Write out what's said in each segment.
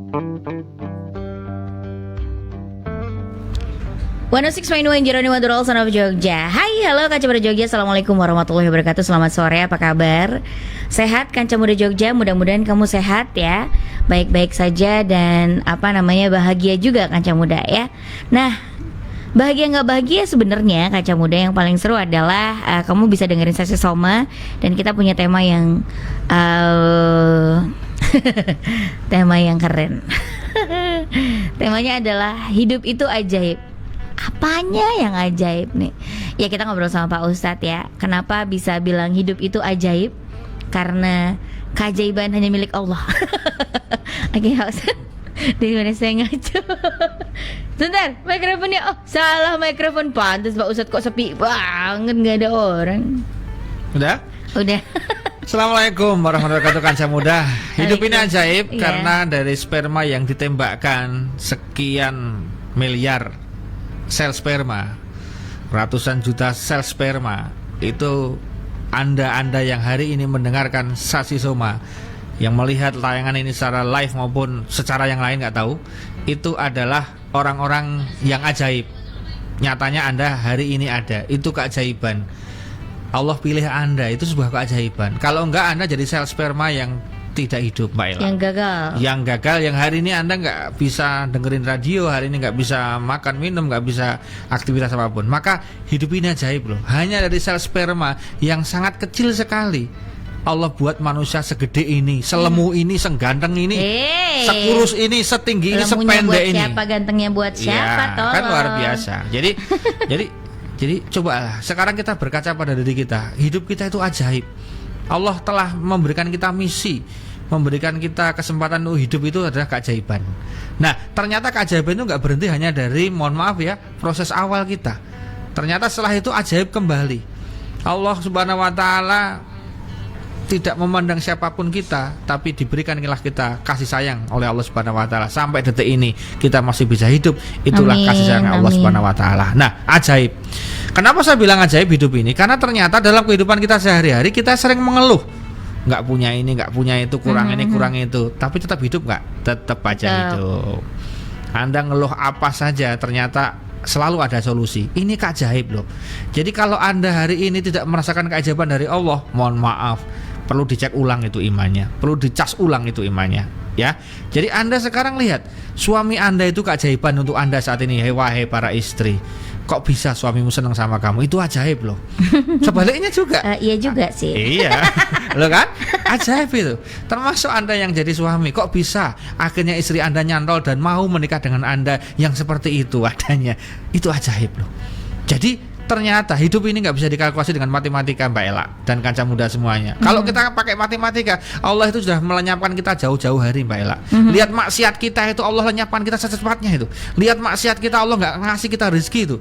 106.1 Jeronimo Durol Son of Jogja. Hai, halo Kaca Muda Jogja. Assalamualaikum warahmatullahi wabarakatuh. Selamat sore, apa kabar? Sehat Kaca Muda Jogja? Mudah-mudahan kamu sehat ya. Baik-baik saja dan bahagia juga Kaca Muda ya. Nah, bahagia nggak bahagia sebenarnya Kaca Muda, yang paling seru adalah kamu bisa dengerin sesi Soma. Dan kita punya tema yang tema yang keren. Temanya adalah hidup itu ajaib. Apanya yang ajaib nih? Ya, kita ngobrol sama Pak Ustadz ya. Kenapa bisa bilang hidup itu ajaib? Karena keajaiban hanya milik Allah. Oke, Pak Ustadz, dari mana saya ngaco? Sebentar, mikrofonnya. Oh, salah mikrofon. Pantes Pak Ustadz kok sepi banget, gak ada orang. Udah? Udah. Assalamualaikum warahmatullahi wabarakatuh Kaca Muda. Hidup ini ajaib Iya. karena dari sperma yang ditembakkan sekian miliar sel sperma, ratusan juta sel sperma, itu Anda yang hari ini mendengarkan Sasi Soma, yang melihat tayangan ini secara live maupun secara yang lain nggak tahu, itu adalah orang-orang yang ajaib. Nyatanya Anda hari ini ada, itu keajaiban. Allah pilih Anda, itu sebuah keajaiban. Kalau enggak, Anda jadi sel sperma yang tidak hidup, Mbak Ella. Yang gagal, yang hari ini Anda nggak bisa dengerin radio, hari ini nggak bisa makan minum, nggak bisa aktivitas apapun. Maka hidup ini ajaib loh. Hanya dari sel sperma yang sangat kecil sekali, Allah buat manusia segede ini, selemu ini, sengganteng ini, sekurus ini, setinggi ini, sependek ini. Siapa gantengnya buat siapa? Ya, kan luar biasa. Jadi cobalah sekarang kita berkaca pada diri kita. Hidup kita itu ajaib. Allah telah memberikan kita misi, memberikan kita kesempatan untuk hidup, itu adalah keajaiban. Nah, ternyata keajaiban itu nggak berhenti hanya dari, mohon maaf ya, proses awal kita. Ternyata setelah itu ajaib kembali. Allah Subhanahu wa Ta'ala tidak memandang siapapun kita, tapi diberikanlah kita kasih sayang oleh Allah Subhanahu wa Ta'ala. Sampai detik ini kita masih bisa hidup, itulah kasih sayang Allah Subhanahu wa Ta'ala. Nah, ajaib. Kenapa saya bilang ajaib hidup ini? Karena ternyata dalam kehidupan kita sehari-hari kita sering mengeluh, nggak punya ini, nggak punya itu, kurang ini, kurang itu. Tapi tetap hidup nggak? Tetap aja hidup. Anda ngeluh apa saja, ternyata selalu ada solusi. Ini keajaib loh. Jadi kalau Anda hari ini tidak merasakan keajaiban dari Allah, mohon maaf, perlu dicek ulang itu imannya, perlu dicas ulang itu imannya ya. Jadi Anda sekarang lihat, suami Anda itu keajaiban untuk Anda saat ini. Wahai para istri, kok bisa suamimu senang sama kamu? Itu ajaib loh. Sebaliknya juga. Iya juga sih. Iya. Loh kan? Ajaib itu. Termasuk Anda yang jadi suami, kok bisa akhirnya istri Anda nyantol dan mau menikah dengan Anda yang seperti itu adanya. Itu ajaib loh. Jadi ternyata hidup ini nggak bisa dikalkulasi dengan matematika, Mbak Ella dan Kaca Muda semuanya. Kalau kita pakai matematika, Allah itu sudah melenyapkan kita jauh-jauh hari, Mbak Ella. Lihat maksiat kita itu, Allah lenyapkan kita secepatnya itu. Lihat maksiat kita, Allah nggak ngasih kita rezeki itu.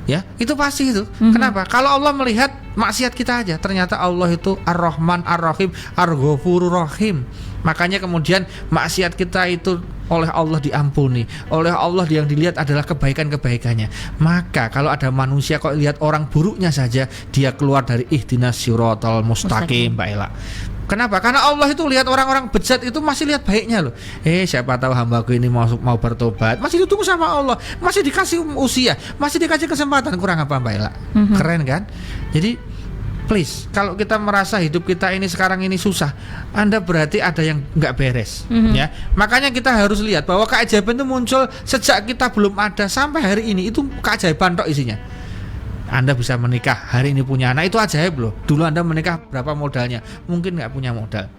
Ya, itu pasti itu. Kenapa? Kalau Allah melihat maksiat kita aja, ternyata Allah itu Ar-Rahman, Ar-Rahim, Ar-Ghafurur Rahim. Makanya kemudian maksiat kita itu oleh Allah diampuni, oleh Allah yang dilihat adalah kebaikan-kebaikannya. Maka kalau ada manusia kok lihat orang buruknya saja, dia keluar dari ihdinas siratal mustaqim, Mbak Ella. Kenapa? Karena Allah itu lihat orang-orang bejat itu masih lihat baiknya loh. Siapa tahu hambaku ini mau bertobat, masih ditunggu sama Allah, masih dikasih usia, masih dikasih kesempatan. Kurang apa, Mbak Ella? Keren kan? Jadi please, kalau kita merasa hidup kita ini sekarang ini susah, Anda berarti ada yang nggak beres, ya. Makanya kita harus lihat bahwa keajaiban itu muncul sejak kita belum ada sampai hari ini. Itu keajaiban tok isinya. Anda bisa menikah, hari ini punya anak, itu ajaib loh. Dulu Anda menikah berapa modalnya? Mungkin nggak punya modal.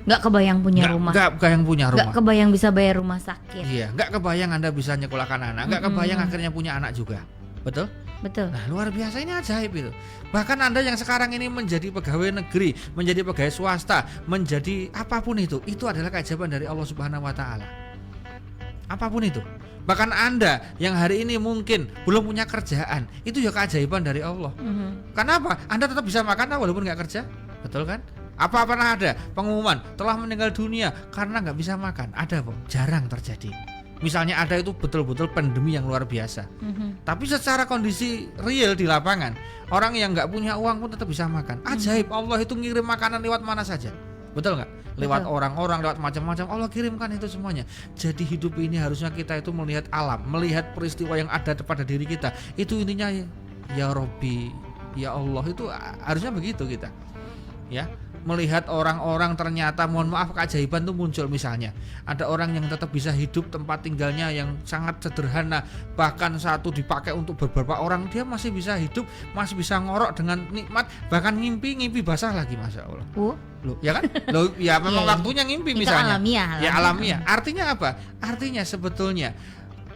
Nggak kebayang punya rumah. Nggak kebayang punya rumah. Nggak kebayang bisa bayar rumah sakit. Iya, nggak kebayang Anda bisa nyekolahkan anak. Nggak kebayang akhirnya punya anak juga. Betul? Betul. Nah, luar biasa, ini ajaib itu. Bahkan Anda yang sekarang ini menjadi pegawai negeri, menjadi pegawai swasta, menjadi apapun itu adalah keajaiban dari Allah Subhanahu wa Ta'ala. Apapun itu. Bahkan Anda yang hari ini mungkin belum punya kerjaan, itu ya keajaiban dari Allah. Kenapa? Anda tetap bisa makan walaupun nggak kerja. Betul kan? Apa pernah ada pengumuman telah meninggal dunia karena nggak bisa makan? Ada kok, jarang terjadi. Misalnya ada, itu betul-betul pandemi yang luar biasa. Tapi secara kondisi real di lapangan, orang yang nggak punya uang pun tetap bisa makan. Ajaib, Allah itu ngirim makanan lewat mana saja. Betul nggak? Lewat Betul. orang-orang, lewat macam-macam Allah kirimkan itu semuanya. Jadi hidup ini harusnya kita itu melihat alam, melihat peristiwa yang ada pada diri kita. Itu intinya ya Robbi, ya Allah, itu harusnya begitu kita. Ya, melihat orang-orang ternyata mohon maaf keajaiban itu muncul. Misalnya ada orang yang tetap bisa hidup tempat tinggalnya yang sangat sederhana, bahkan satu dipakai untuk beberapa orang, dia masih bisa hidup, masih bisa ngorok dengan nikmat, bahkan ngimpi basah lagi, Masya Allah. Loh, ya kan? Loh, ya memang Iya, waktunya ngimpi itu misalnya. alamiah. Ya alamiah. Artinya apa? Artinya sebetulnya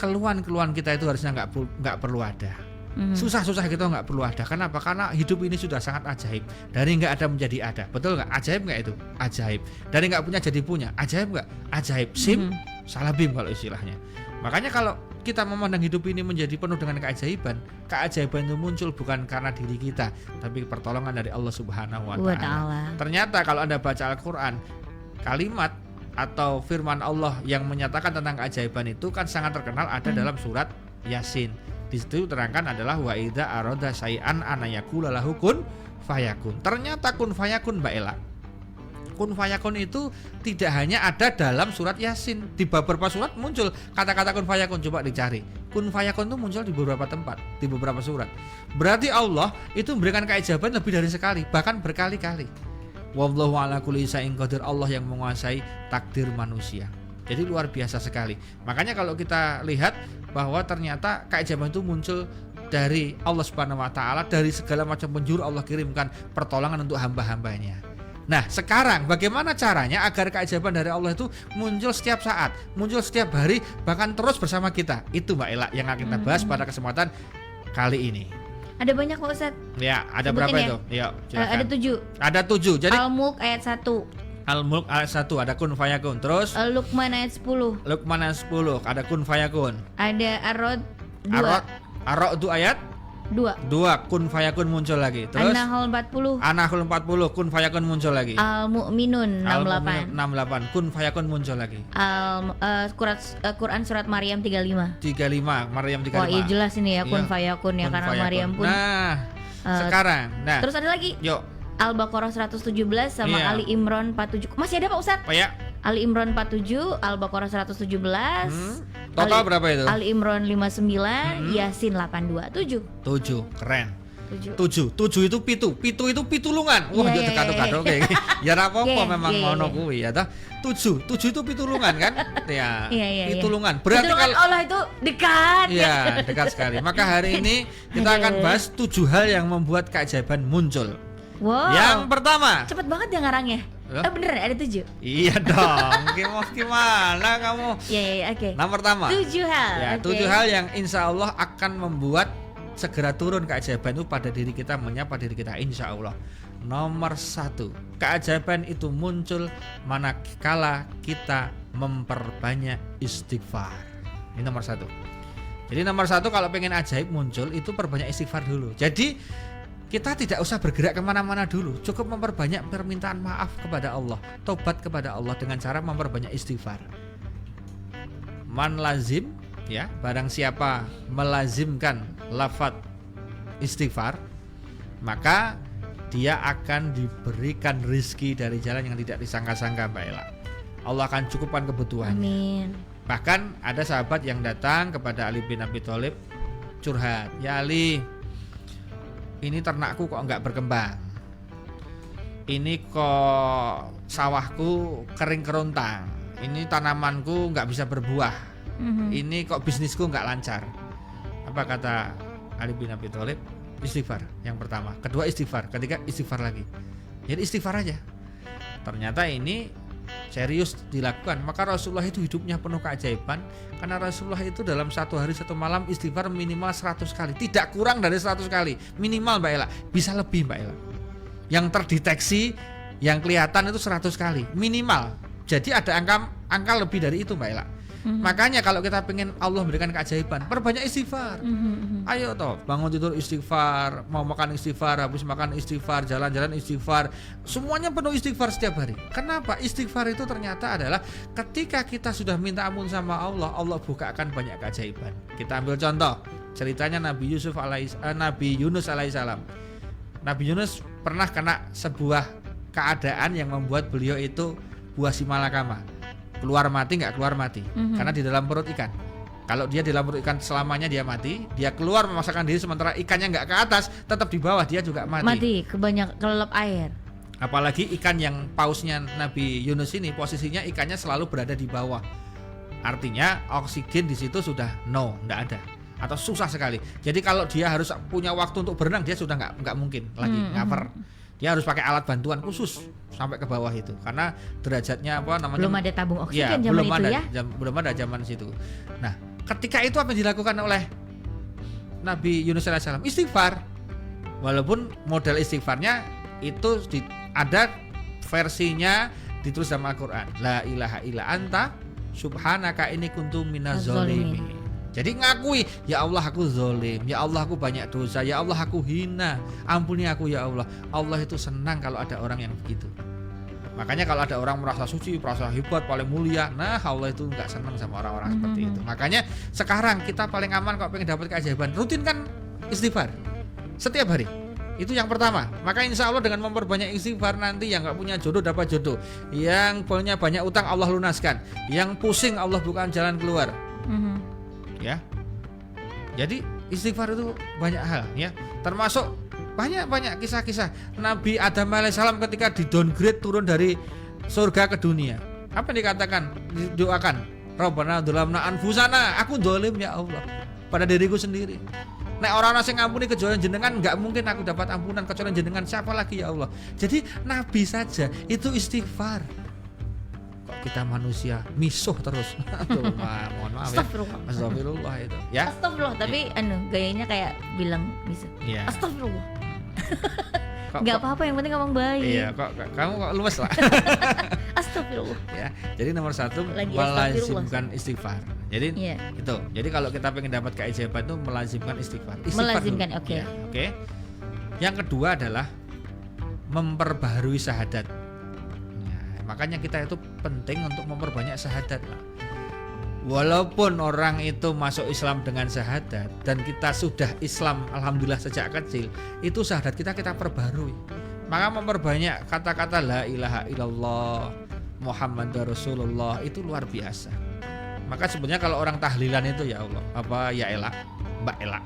keluhan-keluhan kita itu harusnya nggak perlu ada. Susah-susah kita nggak perlu ada. Kenapa? Karena hidup ini sudah sangat ajaib. Dari nggak ada menjadi ada. Betul nggak? Ajaib nggak itu? Ajaib. Dari nggak punya jadi punya. Ajaib nggak? Ajaib. Sim, salah bim kalau istilahnya. Makanya kalau kita memandang hidup ini menjadi penuh dengan keajaiban itu muncul bukan karena diri kita, tapi pertolongan dari Allah Subhanahu wa Ta'ala. Ternyata kalau Anda baca Al-Quran, kalimat atau firman Allah yang menyatakan tentang keajaiban itu kan sangat terkenal, ada dalam surat Yasin. Di situ terangkan adalah wa idza arada syai'an anayakula lahu kun fayakun. Ternyata kun fayakun Mbak Ella, kun fayakun itu tidak hanya ada dalam surat Yasin. Di beberapa surat muncul kata-kata kun fayakun. Coba dicari. Kun fayakun itu muncul di beberapa tempat, di beberapa surat. Berarti Allah itu memberikan keajaiban lebih dari sekali, bahkan berkali-kali. Wallahu ala kulli syai'in qadir. Allah yang menguasai takdir manusia. Jadi luar biasa sekali. Makanya kalau kita lihat bahwa ternyata keajaiban itu muncul dari Allah Subhanahu wa Ta'ala, dari segala macam penjuru Allah kirimkan pertolongan untuk hamba-hambanya. Nah, sekarang bagaimana caranya agar keajaiban dari Allah itu muncul setiap saat, muncul setiap hari, bahkan terus bersama kita? Itu Mbak Ella yang akan kita bahas pada kesempatan kali ini. Ada banyak Pak Ustadz. Ya, ada Sebutin berapa ya? itu? Ya, Ada 7. Ada 7. Jadi Al-Mulk ayat 1, Al-Mulk ayat 1 ada kun fayakun. Terus Luqman ayat 10, Luqman ayat 10 ada kun fayakun. ada Ar-Rod 2, Ar-Ra'd itu ayat 2 kun fayakun muncul lagi. Terus An-Nahl 40, An-Nahl 40 kun fayakun muncul lagi. Al-Mu'minun 68, 68 kun fayakun muncul lagi. Quran surat Maryam 35. 35 Maryam 35. Wah, iya jelas ini ya kun Iya, fayakun ya, kun karena fayakun. Maryam pun. Nah, sekarang. Nah, Terus ada lagi yuk. Al-Baqarah 117 sama Iya. Ali Imran 47. Masih ada Pak Ustadz? Apa ya? Ali Imran 47, Al-Baqarah 117. Total berapa itu? Ali Imran 59, Yasin 82. 7. 7. Keren. 7. 7 itu pitu itu pitulungan. Wah, Iya, yo iya, dekat-dekat iya. oke. Ya ora apa-apa Iya, memang iya, ngono iya. kuwi ya toh. 7 itu pitulungan kan? Ya. Iya, iya, Pitulungan. Berarti Pitulungan kalau Allah itu dekat. iya, dekat sekali. Maka hari ini kita akan bahas 7 hal yang membuat keajaiban muncul. Wow. Yang pertama. Cepet banget ya ngarangnya. Loh? Beneran ada 7. Iya dong. Gimana kamu? Iya, oke. Yang pertama. 7 hal. Ya, oke. 7 hal yang insya Allah akan membuat segera turun keajaiban itu pada diri kita, menyapa diri kita insya Allah. Nomor 1, keajaiban itu muncul manakala kita memperbanyak istighfar. Ini nomor 1. Jadi nomor 1 kalau pengen ajaib muncul itu perbanyak istighfar dulu. Jadi kita tidak usah bergerak kemana-mana dulu, cukup memperbanyak permintaan maaf kepada Allah, tobat kepada Allah dengan cara memperbanyak istighfar. Man lazim, ya, barang siapa melazimkan lafaz istighfar, maka dia akan diberikan rizki dari jalan yang tidak disangka-sangka, Mbak Ella. Allah akan cukupkan kebutuhannya. Amin. Bahkan ada sahabat yang datang kepada Ali bin Abi Thalib curhat, ya Ali, ini ternakku kok nggak berkembang, ini kok sawahku kering kerontang, ini tanamanku nggak bisa berbuah, ini kok bisnisku nggak lancar. Apa kata Ali bin Abi Thalib? Istighfar yang pertama, kedua istighfar, ketiga istighfar lagi. Jadi istighfar aja. Ternyata ini serius dilakukan. Maka Rasulullah itu hidupnya penuh keajaiban, karena Rasulullah itu dalam 1 hari 1 malam istighfar minimal 100 kali, tidak kurang dari 100 kali minimal, Mbak Ella. Bisa lebih, Mbak Ella. Yang terdeteksi, yang kelihatan itu 100 kali minimal. Jadi ada angka lebih dari itu, Mbak Ella. Makanya kalau kita pengen Allah memberikan keajaiban, perbanyak istighfar. Ayo toh, bangun tidur istighfar, mau makan istighfar, habis makan istighfar, jalan-jalan istighfar, semuanya penuh istighfar setiap hari. Kenapa? Istighfar itu ternyata adalah ketika kita sudah minta ampun sama Allah, Allah bukakan banyak keajaiban. Kita ambil contoh ceritanya Nabi Yunus alaihissalam. Nabi Yunus pernah kena sebuah keadaan yang membuat beliau itu buah si malakama. Keluar mati nggak keluar mati, karena di dalam perut ikan. Kalau dia di dalam perut ikan selamanya dia mati, dia keluar memaksakan diri sementara ikannya nggak ke atas, tetap di bawah dia juga mati. Mati kelelep air. Apalagi ikan yang pausnya Nabi Yunus ini posisinya ikannya selalu berada di bawah. Artinya oksigen di situ sudah nggak ada atau susah sekali. Jadi kalau dia harus punya waktu untuk berenang dia sudah nggak mungkin lagi ngaper. Dia harus pakai alat bantuan khusus sampai ke bawah itu karena derajatnya apa namanya? Belum ada tabung oksigen zaman belum itu ada, ya. Belum ada zaman situ. Nah, ketika itu apa yang dilakukan oleh Nabi Yunus alaihissalam? Istighfar. Walaupun model istighfarnya itu ada versinya ditulis dalam Al-Qur'an. La ilaha illa anta subhanaka inni kuntu minaz zalimin. Jadi ngakui, ya Allah aku zalim, ya Allah aku banyak dosa, ya Allah aku hina, ampuni aku ya Allah. Allah itu senang kalau ada orang yang begitu. Makanya kalau ada orang merasa suci, merasa hebat, paling mulia, nah Allah itu nggak senang sama orang-orang seperti itu. Makanya sekarang kita paling aman kalau pengen dapat keajaiban, rutinkan istighfar setiap hari. Itu yang pertama. Maka insya Allah dengan memperbanyak istighfar nanti yang nggak punya jodoh dapat jodoh, yang punya banyak utang Allah lunaskan, yang pusing Allah bukan jalan keluar. Ya, jadi istighfar itu banyak hal ya, termasuk banyak kisah-kisah Nabi Adam alaihissalam ketika di downgrade turun dari surga ke dunia. Apa yang dikatakan, didoakan, Rabbana dzalamna anfusana, aku zalim ya Allah pada diriku sendiri. Nek orang sing ngampuni kecuali jenengan, nggak mungkin aku dapat ampunan kecuali jenengan, siapa lagi ya Allah. Jadi Nabi saja itu istighfar. Kok kita manusia misuh terus. Mohon maaf ya. Astagfirullah itu. Ya. Astagfirullah, tapi gayanya kayak bilang misuh. Iya. Astagfirullah. Nggak apa-apa, yang penting ngomong baik. Iya, kamu kok luwes lah. Astagfirullah. Ya. Jadi nomor 1 Lagi melazimkan istighfar. Jadi Iya. itu. Jadi kalau kita pengen dapat keajaiban itu melazimkan istighfar. Melazimkan, dulu. oke. Ya, oke. Yang kedua adalah memperbaharui syahadat. Makanya kita itu penting untuk memperbanyak syahadat lah. Walaupun orang itu masuk Islam dengan syahadat dan kita sudah Islam alhamdulillah sejak kecil, itu syahadat kita perbarui. Maka memperbanyak kata-kata la ilaha illallah Muhammadur Rasulullah itu luar biasa. Maka sebenarnya kalau orang tahlilan itu ya Allah, apa ya Ela, Mbak Ela.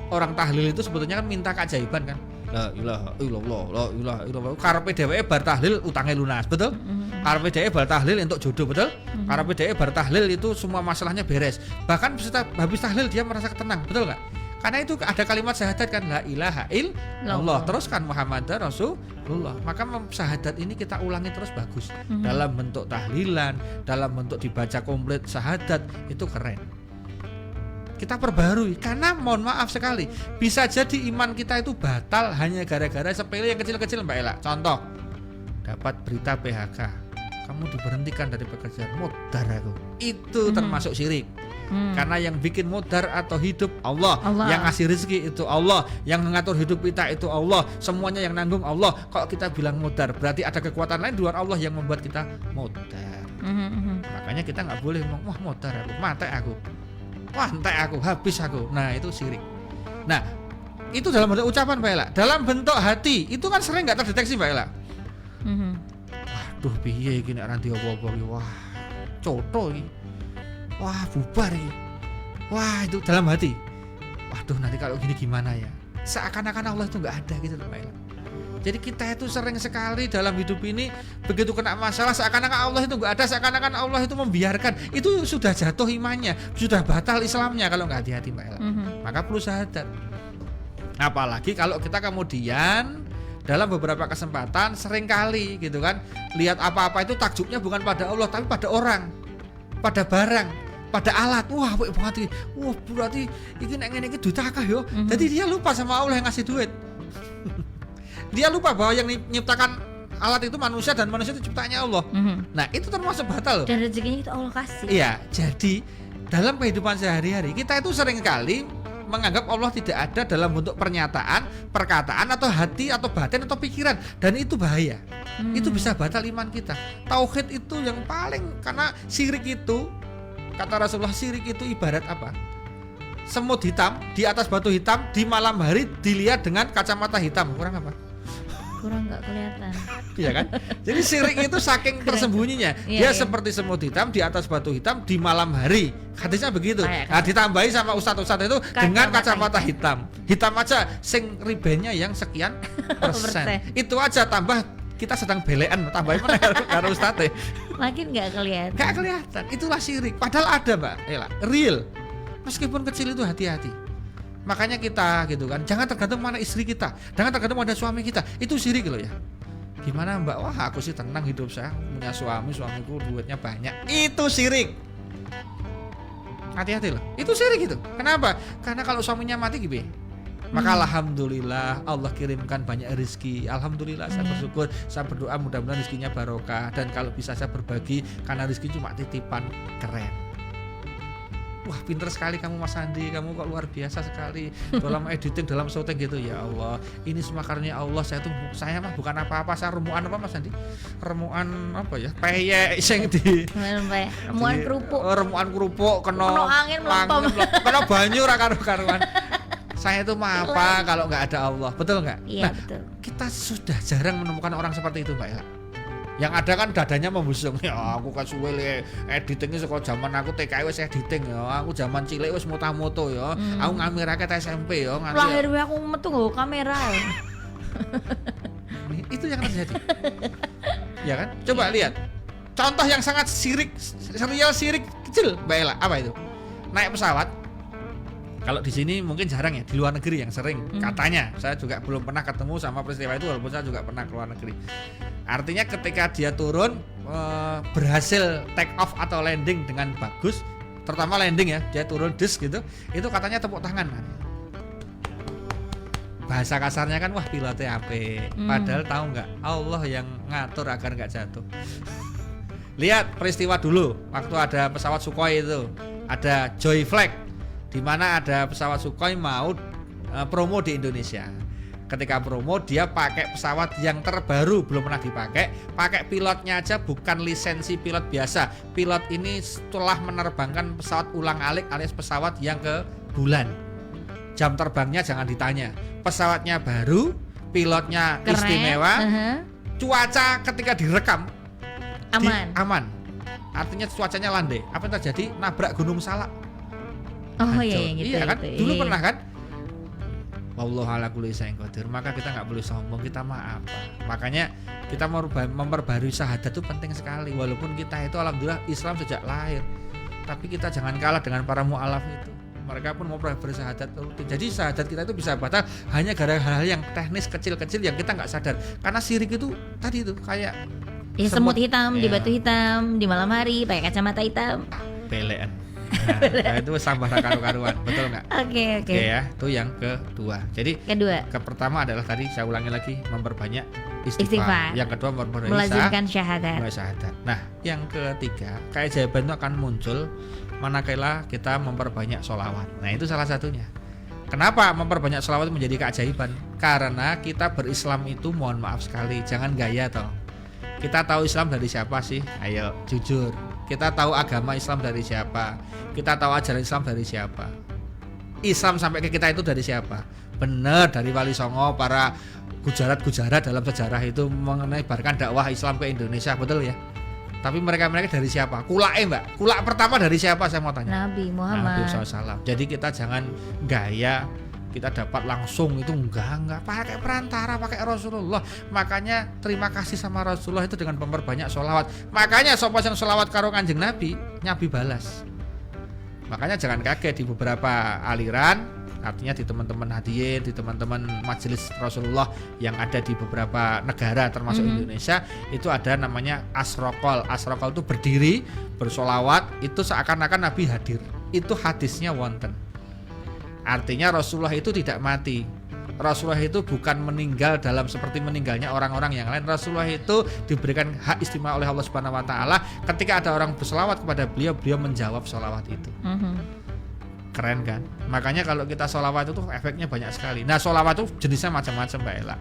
Orang tahlil itu sebetulnya kan minta keajaiban kan. La ilaha illallah, la ilaha illallah. Karepe dheweke bar tahlil utange lunas, betul? Karepe dheweke bar tahlil entuk jodoh, betul? Karepe dheweke bar tahlil itu semua masalahnya beres. Bahkan habis tahlil dia merasa tenang, betul enggak? Karena itu ada kalimat syahadat kan, la ilaha illallah. Terus kan Muhammad Rasulullah. Maka syahadat ini kita ulangi terus bagus. Dalam bentuk tahlilan, dalam bentuk dibaca komplit syahadat, itu keren. Kita perbarui karena mohon maaf sekali bisa jadi iman kita itu batal hanya gara-gara sepele yang kecil-kecil Mbak Ela. Contoh, dapat berita PHK, kamu diberhentikan dari pekerjaan, modar aku. Itu termasuk syirik. Karena yang bikin modar atau hidup Allah. Yang ngasih rezeki itu Allah, yang mengatur hidup kita itu Allah, semuanya yang nanggung Allah. Kok kita bilang modar, berarti ada kekuatan lain di luar Allah yang membuat kita modar. Makanya kita nggak boleh ngomong wah modar aku, mate aku. Wah entek aku, habis aku. Nah itu syirik. Nah itu dalam bentuk ucapan Mbak Ela. Dalam bentuk hati itu kan sering nggak terdeteksi Mbak Ela. Waduh piye iki nek ora diopo-opo iki. Wah coto iki. Wah bubar iki. Wah itu dalam hati. Waduh nanti kalau gini gimana ya. Seakan-akan Allah itu nggak ada gitu loh Mbak Ela. Jadi kita itu sering sekali dalam hidup ini begitu kena masalah seakan-akan Allah itu nggak ada, seakan-akan Allah itu membiarkan. Itu sudah jatuh imannya, sudah batal Islamnya kalau nggak hati-hati Mbak Ella. Maka perlu syahadat. Apalagi kalau kita kemudian dalam beberapa kesempatan sering kali gitu kan lihat apa-apa itu takjubnya bukan pada Allah tapi pada orang, pada barang, pada alat. Wah apik banget iki. Wah berarti iki nek ngene iki duit akeh yo. Jadi dia lupa sama Allah yang ngasih duit. Dia lupa bahwa yang menciptakan alat itu manusia dan manusia itu ciptaannya Allah. Nah itu termasuk batal loh. Dan rezekinya itu Allah kasih. Iya, jadi dalam kehidupan sehari-hari kita itu sering kali menganggap Allah tidak ada dalam bentuk pernyataan, perkataan atau hati atau batin atau pikiran, dan itu bahaya. Itu bisa batal iman kita. Tauhid itu yang paling, karena syirik itu kata Rasulullah, syirik itu ibarat apa? Semut hitam di atas batu hitam di malam hari dilihat dengan kacamata hitam, kurang apa? kurang nggak kelihatan. Iya kan? Jadi syirik itu saking tersembunyinya. Iya, Dia iya. seperti semut hitam di atas batu hitam di malam hari. Hadisnya begitu. Kayak Nah, ditambahi sama ustadz-ustadz itu dengan kacamata hitam. Hitam aja sing ribennya yang sekian persen. Itu aja tambah kita sedang belean, tambahin mana karo ustadz. Makin nggak kelihatan. Gak kelihatan. Itulah syirik. Padahal ada, Mbak Ella. Real. Meskipun kecil itu hati-hati. Makanya kita gitu kan, jangan tergantung mana istri kita, jangan tergantung mana suami kita. Itu syirik loh ya. Gimana Mbak? Wah, aku sih tenang hidup saya, punya suami, suamiku duitnya banyak. Itu syirik. Hati-hati loh. Itu syirik itu. Kenapa? Karena kalau suaminya mati gitu. Maka alhamdulillah Allah kirimkan banyak rezeki. Alhamdulillah saya bersyukur, saya berdoa mudah-mudahan rezekinya barokah, dan kalau bisa saya berbagi karena rezeki cuma titipan. Keren. Wah, pinter sekali kamu Mas Andi, kamu kok luar biasa sekali dalam editing, dalam syuting gitu. Ya Allah, ini semua karunia Allah. Saya mah bukan apa-apa, saya remuan apa Mas Andi? Remuan apa ya? Peyek sing di Remuan kerupuk. Remuan kerupuk Kena angin melempem. Kena banyu ra karo-karuan. Saya itu mah apa kalau nggak ada Allah, betul nggak? Iya, Nah, betul. kita sudah jarang menemukan orang seperti itu, Mbak Ella. Yang ada kan dadanya membusung. Ya aku kan suwe le editingnya saka zaman aku TKI wis editing ya. Aku zaman cilik wis moto-moto ya. Aku ngamirake SMP ya nganti. Lahir aku metu nggo kamera. Itu yang terjadi. Ya kan? Coba lihat. Contoh yang sangat syirik, serial syirik kecil, Mbak Ella. Apa itu? Naik pesawat. Kalau di sini mungkin jarang ya, di luar negeri yang sering katanya. Saya juga belum pernah ketemu sama peristiwa itu, walaupun saya juga pernah ke luar negeri. Artinya ketika dia turun berhasil take off atau landing dengan bagus, terutama landing ya, dia turun des gitu, itu katanya tepuk tangan. Bahasa kasarnya kan wah pilotnya apik. Padahal tahu nggak, Allah yang ngatur agar nggak jatuh. Lihat peristiwa dulu waktu ada pesawat Sukhoi itu, ada Joy Flag, di mana ada pesawat Sukhoi mau promo di Indonesia. Ketika promo dia pakai pesawat yang terbaru, belum pernah dipakai, pakai pilotnya aja bukan lisensi pilot biasa. Pilot ini setelah menerbangkan pesawat ulang-alik alias pesawat yang ke bulan. Jam terbangnya jangan ditanya. Pesawatnya baru, pilotnya Keren. Istimewa. Cuaca ketika direkam Aman. Artinya cuacanya landai. Apa yang terjadi? Nabrak Gunung Salak. Oh Hancur. iya gitu. Iya kan? gitu. Dulu Iya. pernah kan? Wallahu ala kulli syai'in qadir. Maka kita nggak boleh sombong, kita mah apa. Makanya kita memperbarui syahadat itu penting sekali. Walaupun kita itu alhamdulillah Islam sejak lahir, tapi kita jangan kalah dengan para mu'alaf itu. Mereka pun mau bersyahadat rutin. Jadi syahadat kita itu bisa batal hanya gara-gara hal-hal yang teknis kecil-kecil yang kita nggak sadar. Karena syirik itu tadi itu kayak Ya, semut hitam di Ya. batu hitam di malam hari pakai kacamata hitam. pelean. Nah, itu sambah karu-karuan, betul nggak? Oke. Oke ya, itu yang kedua. Jadi Kedua, pertama adalah tadi saya ulangi lagi memperbanyak Istighfar. istighfar. Yang kedua memperbanyak melazimkan syahadat. syahadat. Nah, yang ketiga keajaiban itu akan muncul manakala kita memperbanyak sholawat. Nah, itu salah satunya. Kenapa memperbanyak sholawat menjadi keajaiban? Karena kita berislam itu mohon maaf sekali, jangan gaya toh. Kita tahu Islam dari siapa sih? Ayo jujur. Kita tahu agama Islam dari siapa? Kita tahu ajaran Islam dari siapa? Islam sampai ke kita itu dari siapa? Benar, dari Wali Songo, para gujarat-gujarat dalam sejarah itu menyebarkan dakwah Islam ke Indonesia, betul ya? Tapi mereka dari siapa? Kulake Mbak. Kulak pertama dari siapa saya mau tanya? Nabi Nabi Muhammad. SAW. Jadi kita jangan gaya kita dapat langsung, itu enggak pakai perantara, pakai Rasulullah. Makanya terima kasih sama Rasulullah itu dengan memperbanyak sholawat. Makanya sapa yang sholawat karo Kanjeng Nabi nyabi balas. Makanya jangan kaget di beberapa aliran, artinya di teman-teman hadiyin, di teman-teman majelis Rasulullah yang ada di beberapa negara termasuk Indonesia, itu ada namanya asrokol. Asrokol itu berdiri bersolawat, itu seakan-akan Nabi hadir. Itu hadisnya wonten. Artinya Rasulullah itu tidak mati. Rasulullah itu bukan meninggal dalam seperti meninggalnya orang-orang yang lain. Rasulullah itu diberikan hak istimewa oleh Allah Subhanahu wa taala. Ketika ada orang berselawat kepada beliau, beliau menjawab sholawat itu. Keren kan? Makanya kalau kita sholawat itu efeknya banyak sekali. Nah, sholawat itu jenisnya macam-macam, Mbak Ella.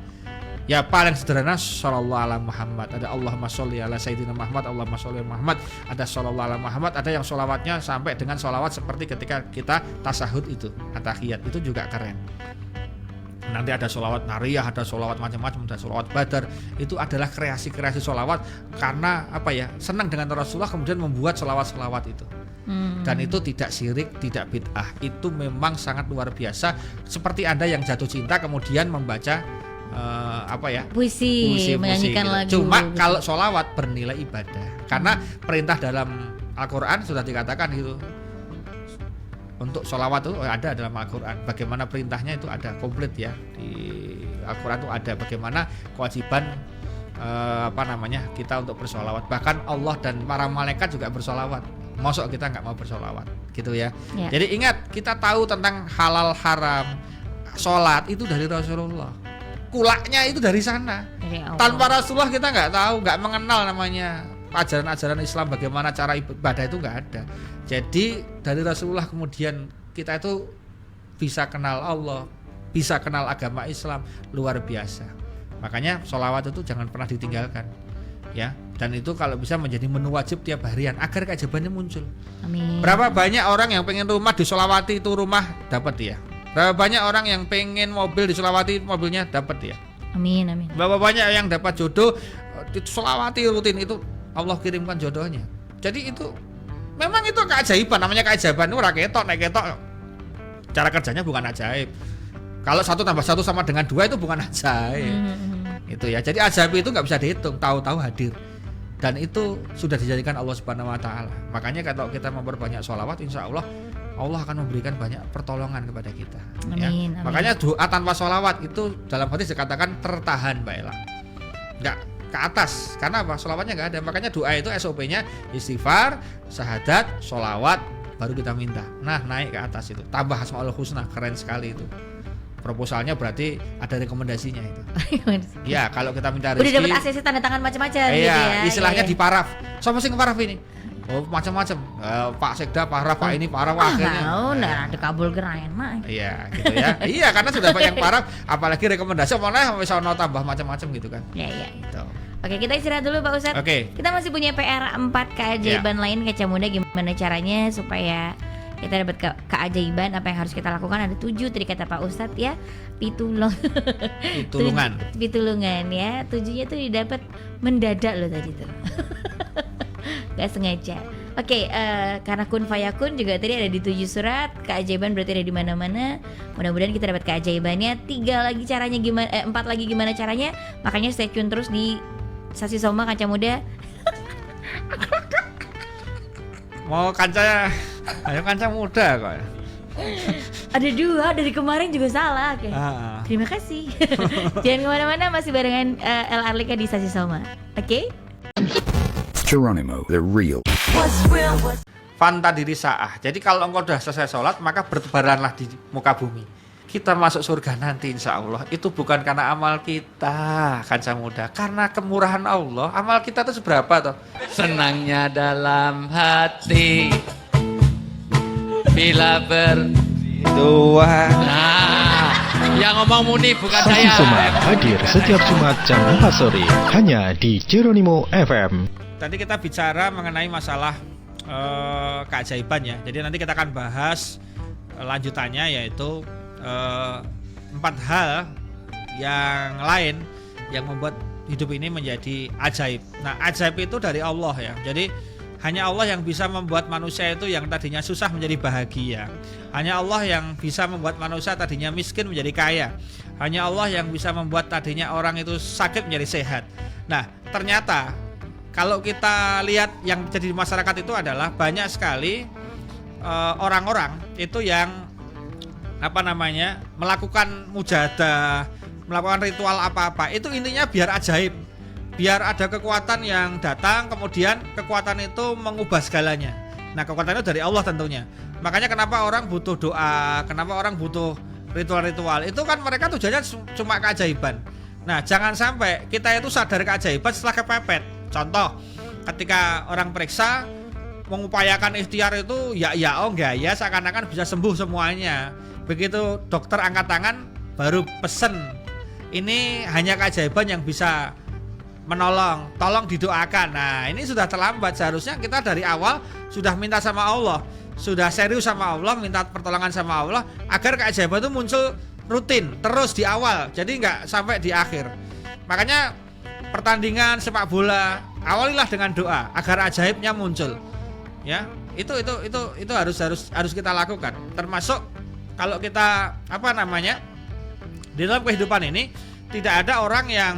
Ya paling sederhana shollallahu ala Muhammad. Ada Allahumma sholli ala Sayyidina Muhammad, Allahumma sholli ala Muhammad. Ada shollallahu ala Muhammad. Ada yang sholawatnya sampai dengan sholawat seperti ketika kita tasahud itu, atahiyat, itu juga keren. Nanti ada sholawat nariyah, ada sholawat macam-macam, ada sholawat badar. Itu adalah kreasi-kreasi sholawat karena apa ya, senang dengan Rasulullah kemudian membuat sholawat-sholawat itu. Dan itu tidak syirik, tidak bid'ah. Itu memang sangat luar biasa. Seperti Anda yang jatuh cinta kemudian membaca puisi, menyanyikan gitu. lagu. Cuma kalau sholawat bernilai ibadah. Karena perintah dalam Al-Quran sudah dikatakan gitu. Untuk sholawat itu ada dalam Al-Quran. Bagaimana perintahnya itu ada komplit ya. Di Al-Quran itu ada bagaimana kewajiban kita untuk bersolawat. Bahkan Allah dan para malaikat juga bersolawat. Masuk kita nggak mau bersolawat gitu ya. Jadi ingat, kita tahu tentang halal haram sholat itu dari Rasulullah. Kulaknya itu dari sana. Tanpa Rasulullah kita nggak tahu, nggak mengenal namanya ajaran-ajaran Islam, bagaimana cara ibadah itu nggak ada. Jadi dari Rasulullah kemudian kita itu bisa kenal Allah, bisa kenal agama Islam, luar biasa. Makanya sholawat itu jangan pernah ditinggalkan, ya. Dan itu kalau bisa menjadi menu wajib tiap harian agar keajaibannya muncul. Amin. Berapa banyak orang yang pengen rumah disolawati, itu rumah dapat dia. Berapa banyak orang yang pengen mobil disolawati, mobilnya dapat dia. Amin, amin. Berapa banyak yang dapat jodoh disolawati rutin, itu Allah kirimkan jodohnya. Jadi itu memang itu keajaiban, namanya keajaiban. Itu raketok, naik ketok. Cara kerjanya bukan ajaib. Kalau 1 tambah 1 sama dengan 2 itu bukan ajaib. Itu ya. Jadi ajaib itu nggak bisa dihitung, tahu-tahu hadir. Dan itu sudah dijadikan Allah Subhanahu Wa Taala. Makanya kalau kita memperbanyak sholawat, insya Allah Allah akan memberikan banyak pertolongan kepada kita. Amin, Ya. amin. Makanya doa tanpa sholawat itu dalam hadis dikatakan tertahan, Mbak Ella. Nggak ke atas, karena apa? Sholawatnya nggak ada. Makanya doa itu SOP-nya istighfar, syahadat, sholawat, baru kita minta. Nah, naik ke atas itu. Tambah Asmaul Husna, keren sekali itu. Proposalnya berarti ada rekomendasinya itu. Ya, kalau kita minta rezeki. Udah dapat ACC tanda tangan macam-macam gitu ya. Iya, istilahnya Iya. di paraf. Siapa sih ngeparaf ini? Oh, macam-macam. Pak Sekda paraf, Pak ini paraf akhirnya. Nah, ada kabul gerain mah. Iya, gitu ya. Iya, karena sudah banyak paraf, apalagi rekomendasi mana bisa mau tambah macam-macam gitu kan. Iya. Gitu. Oke, kita istirahat dulu Pak Ustadz. Oke. Kita masih punya PR 4 keajaiban lain Kaca Muda. Gimana caranya supaya kita dapat keajaiban, apa yang harus kita lakukan? Ada 7 tadi kata Pak Ustadz ya. Pitulungan ya. 7-nya tuh didapat mendadak loh tadi tuh. Gak sengaja. Oke, karena kun fayakun juga tadi ada di 7 surat. Keajaiban berarti ada di mana-mana. Mudah-mudahan kita dapat keajaibannya. 4 lagi gimana caranya? Makanya stay tune terus di Sasi Soma Kaca Muda. Mau kancanya, ayo kanca muda kok. Ada 2 dari kemarin juga salah. Oke. Terima kasih. Jangan kemana-mana, masih barengan El Arlika di Sasi Soma. Oke? Geronimo, the real. Fanta diri sa'ah. Jadi kalau engkau sudah selesai sholat, maka bertebaranlah di muka bumi. Kita masuk surga nanti insya Allah. Itu bukan karena amal kita, kanca muda. Karena kemurahan Allah. Amal kita itu seberapa toh? Senangnya dalam hati bila berdua. Nah, yang ngomong Muni bukan Sasi saya. Soma hadir setiap Jumat jam 4 sore hanya di Geronimo FM. Tadi kita bicara mengenai masalah keajaiban ya. Jadi nanti kita akan bahas lanjutannya, yaitu 4 hal yang lain yang membuat hidup ini menjadi ajaib. Nah, ajaib itu dari Allah ya. Jadi hanya Allah yang bisa membuat manusia itu yang tadinya susah menjadi bahagia. Hanya Allah yang bisa membuat manusia tadinya miskin menjadi kaya. Hanya Allah yang bisa membuat tadinya orang itu sakit menjadi sehat. Nah, ternyata kalau kita lihat yang terjadi di masyarakat itu adalah banyak sekali orang-orang itu yang melakukan mujahadah, melakukan ritual apa-apa. Itu intinya biar ajaib. Biar ada kekuatan yang datang, kemudian kekuatan itu mengubah segalanya. Nah, kekuatan itu dari Allah tentunya. Makanya kenapa orang butuh doa, kenapa orang butuh ritual-ritual. Itu kan mereka tujuannya cuma keajaiban. Nah, jangan sampai kita itu sadar keajaiban setelah kepepet. Contoh, ketika orang periksa mengupayakan ikhtiar itu enggak ya, seakan-akan bisa sembuh semuanya. Begitu dokter angkat tangan baru pesen, ini hanya keajaiban yang bisa menolong, tolong didoakan. Nah, ini sudah terlambat. Seharusnya kita dari awal sudah minta sama Allah, sudah serius sama Allah, minta pertolongan sama Allah agar keajaiban itu muncul rutin terus di awal, jadi nggak sampai di akhir. Makanya pertandingan sepak bola awalilah dengan doa agar ajaibnya muncul. Ya, itu harus kita lakukan. Termasuk kalau kita di dalam kehidupan ini tidak ada orang yang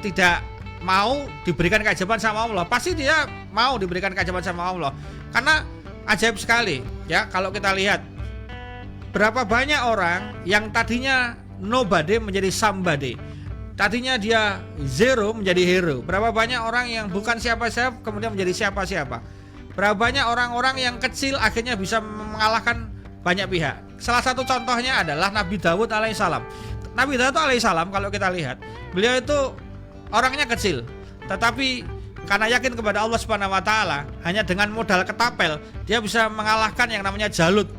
tidak mau diberikan keajaiban sama Allah. Pasti dia mau diberikan keajaiban sama Allah. Karena ajaib sekali, ya. Kalau kita lihat berapa banyak orang yang tadinya nobody menjadi somebody. Tadinya dia zero menjadi hero. Berapa banyak orang yang bukan siapa-siapa kemudian menjadi siapa-siapa. Berapa banyak orang-orang yang kecil akhirnya bisa mengalahkan banyak pihak. Salah satu contohnya adalah Nabi Daud alaihissalam. Nabi Daud alaihissalam kalau kita lihat, beliau itu orangnya kecil, tetapi karena yakin kepada Allah Subhanahu wa taala, hanya dengan modal ketapel dia bisa mengalahkan yang namanya Jalut.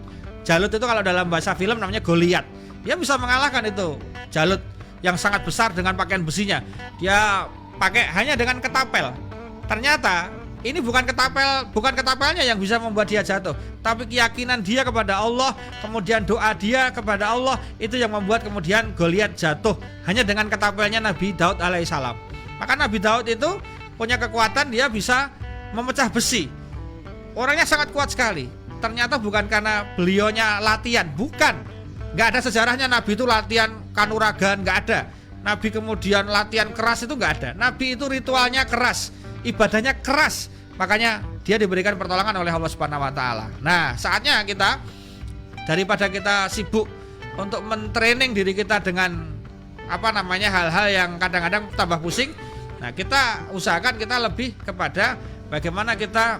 Jalut itu kalau dalam bahasa film namanya Goliat. Dia bisa mengalahkan itu Jalut yang sangat besar dengan pakaian besinya. Dia pakai hanya dengan ketapel. Ternyata ini bukan ketapelnya yang bisa membuat dia jatuh, tapi keyakinan dia kepada Allah, kemudian doa dia kepada Allah, itu yang membuat kemudian Goliat jatuh hanya dengan ketapelnya Nabi Daud alaihissalam. Maka Nabi Daud itu punya kekuatan, dia bisa memecah besi. Orangnya sangat kuat sekali. Ternyata bukan karena beliaunya latihan, bukan. Nggak ada sejarahnya Nabi itu latihan kanuragan, nggak ada. Nabi kemudian latihan keras itu nggak ada. Nabi itu ritualnya keras, ibadahnya keras, makanya dia diberikan pertolongan oleh Allah Subhanahu wa taala. Nah, saatnya kita, daripada kita sibuk untuk mentraining diri kita dengan hal-hal yang kadang-kadang tambah pusing. Nah, kita usahakan kita lebih kepada bagaimana kita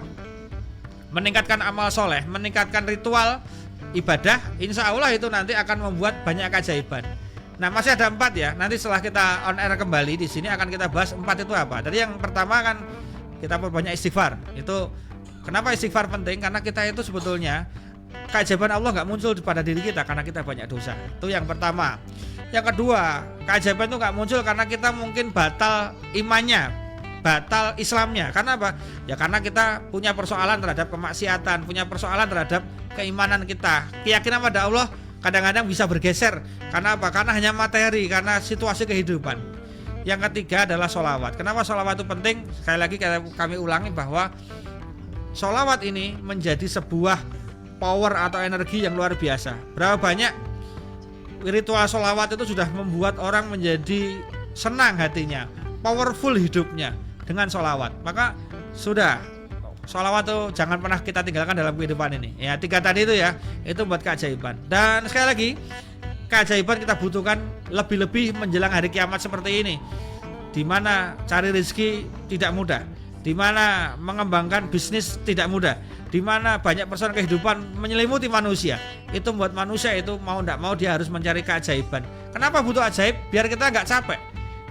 meningkatkan amal soleh, meningkatkan ritual ibadah. Insya Allah itu nanti akan membuat banyak keajaiban. Nah, masih ada 4 ya. Nanti setelah kita on air kembali di sini akan kita bahas 4 itu apa. Tadi yang pertama kan kita perbanyak istighfar. Itu kenapa istighfar penting? Karena kita itu sebetulnya keajaiban Allah nggak muncul pada diri kita karena kita banyak dosa. Itu yang pertama. Yang kedua, keajaiban itu nggak muncul karena kita mungkin batal imannya, batal Islamnya. Karena apa? Ya karena kita punya persoalan terhadap kemaksiatan, punya persoalan terhadap keimanan kita. Keyakinan pada Allah kadang-kadang bisa bergeser. Karena apa? Karena hanya materi, karena situasi kehidupan. Yang ketiga adalah sholawat. Kenapa sholawat itu penting? Sekali lagi kami ulangi bahwa sholawat ini menjadi sebuah power atau energi yang luar biasa. Berapa banyak ritual sholawat itu sudah membuat orang menjadi senang hatinya, powerful hidupnya dengan sholawat. Maka sudah, sholawat itu jangan pernah kita tinggalkan dalam kehidupan ini. Ya, 3 tadi itu ya, itu buat keajaiban. Dan sekali lagi, keajaiban kita butuhkan lebih-lebih menjelang hari kiamat seperti ini, di mana cari rezeki tidak mudah, di mana mengembangkan bisnis tidak mudah, di mana banyak persoalan kehidupan menyelimuti manusia. Itu membuat manusia itu mau tidak mau dia harus mencari keajaiban. Kenapa butuh ajaib? Biar kita nggak capek,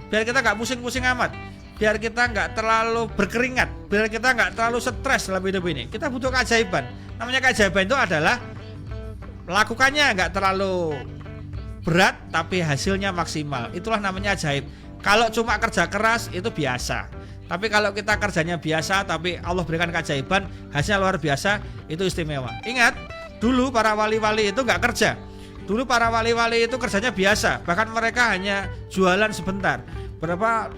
biar kita nggak pusing-pusing amat, biar kita nggak terlalu berkeringat, biar kita nggak terlalu stres dalam hidup ini. Kita butuh keajaiban. Namanya keajaiban itu adalah lakukannya nggak terlalu berat tapi hasilnya maksimal. Itulah namanya ajaib. Kalau cuma kerja keras itu biasa. Tapi kalau kita kerjanya biasa tapi Allah berikan keajaiban, hasilnya luar biasa, itu istimewa. Ingat, dulu para wali-wali itu nggak kerja. Dulu para wali-wali itu kerjanya biasa, bahkan mereka hanya jualan sebentar. Berapa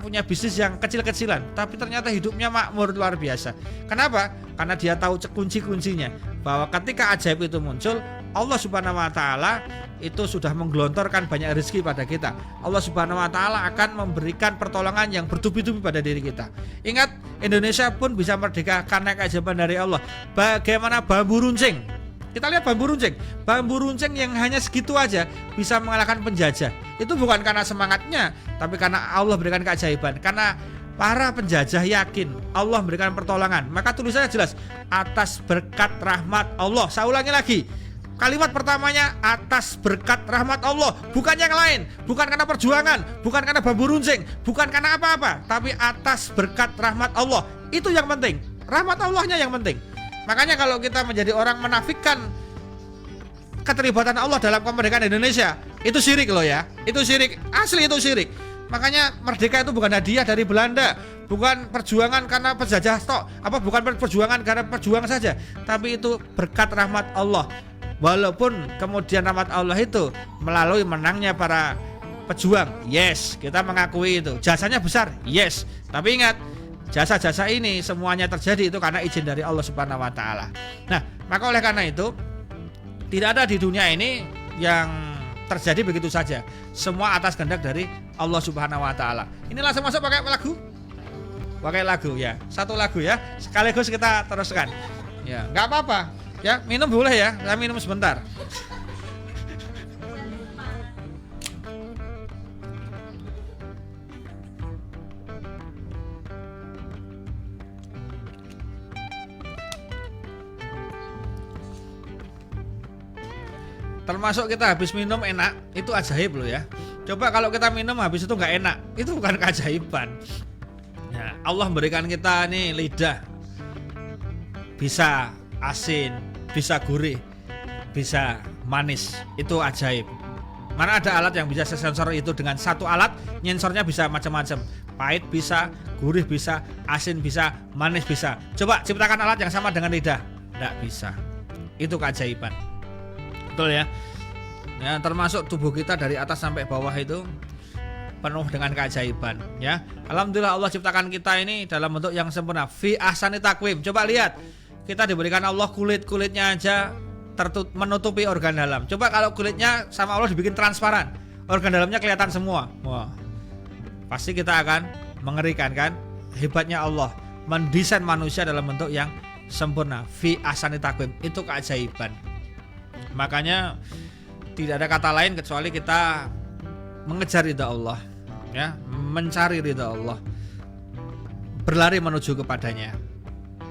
punya bisnis yang kecil-kecilan, tapi ternyata hidupnya makmur luar biasa. Kenapa? Karena dia tahu kunci-kuncinya, bahwa ketika ajaib itu muncul, Allah Subhanahu wa taala itu sudah menggelontorkan banyak rezeki pada kita. Allah Subhanahu wa taala akan memberikan pertolongan yang bertubi-tubi pada diri kita. Ingat, Indonesia pun bisa merdeka karena keajaiban dari Allah. Bagaimana bambu runcing? Kita lihat bambu runcing yang hanya segitu aja bisa mengalahkan penjajah. Itu bukan karena semangatnya, tapi karena Allah berikan keajaiban. Karena para penjajah yakin Allah memberikan pertolongan, maka tulisannya jelas, atas berkat rahmat Allah. Saya ulangi lagi, kalimat pertamanya atas berkat rahmat Allah, bukan yang lain, bukan karena perjuangan, bukan karena bambu runcing, bukan karena apa-apa, tapi atas berkat rahmat Allah. Itu yang penting, rahmat Allahnya yang penting. Makanya kalau kita menjadi orang menafikan keterlibatan Allah dalam kemerdekaan Indonesia, itu syirik loh ya. Itu syirik, asli itu syirik. Makanya merdeka itu bukan hadiah dari Belanda, bukan perjuangan karena penjajah bukan perjuangan karena perjuangan saja, tapi itu berkat rahmat Allah. Walaupun kemudian rahmat Allah itu melalui menangnya para pejuang, yes, kita mengakui itu. Jasanya besar, yes. Tapi ingat, jasa-jasa ini semuanya terjadi itu karena izin dari Allah Subhanahu wa taala. Nah, maka oleh karena itu tidak ada di dunia ini yang terjadi begitu saja. Semua atas kehendak dari Allah Subhanahu wa taala. Ini langsung masuk pakai lagu. Pakai lagu ya. Satu lagu ya. Sekaligus kita teruskan. Ya, enggak apa-apa. Ya, minum boleh ya. Saya minum sebentar. Termasuk kita habis minum enak, itu ajaib loh ya. Coba kalau kita minum habis itu nggak enak, itu bukan keajaiban. Ya, Allah berikan kita nih lidah, bisa asin, bisa gurih, bisa manis, itu ajaib. Mana ada alat yang bisa sensor itu? Dengan satu alat nyensornya bisa macam-macam, pahit bisa, gurih bisa, asin bisa, manis bisa. Coba ciptakan alat yang sama dengan lidah, nggak bisa. Itu keajaiban. Betul ya. Ya, termasuk tubuh kita dari atas sampai bawah itu penuh dengan keajaiban ya. Alhamdulillah Allah ciptakan kita ini dalam bentuk yang sempurna. Fi ahsani taqwim. Coba lihat. Kita diberikan Allah kulitnya aja menutupi organ dalam. Coba kalau kulitnya sama Allah dibikin transparan, organ dalamnya kelihatan semua. Wah. Pasti kita akan mengerikan kan? Hebatnya Allah mendesain manusia dalam bentuk yang sempurna. Fi ahsani taqwim. Itu keajaiban. Makanya tidak ada kata lain kecuali kita mengejar ridha Allah ya, mencari ridha Allah, berlari menuju kepadanya.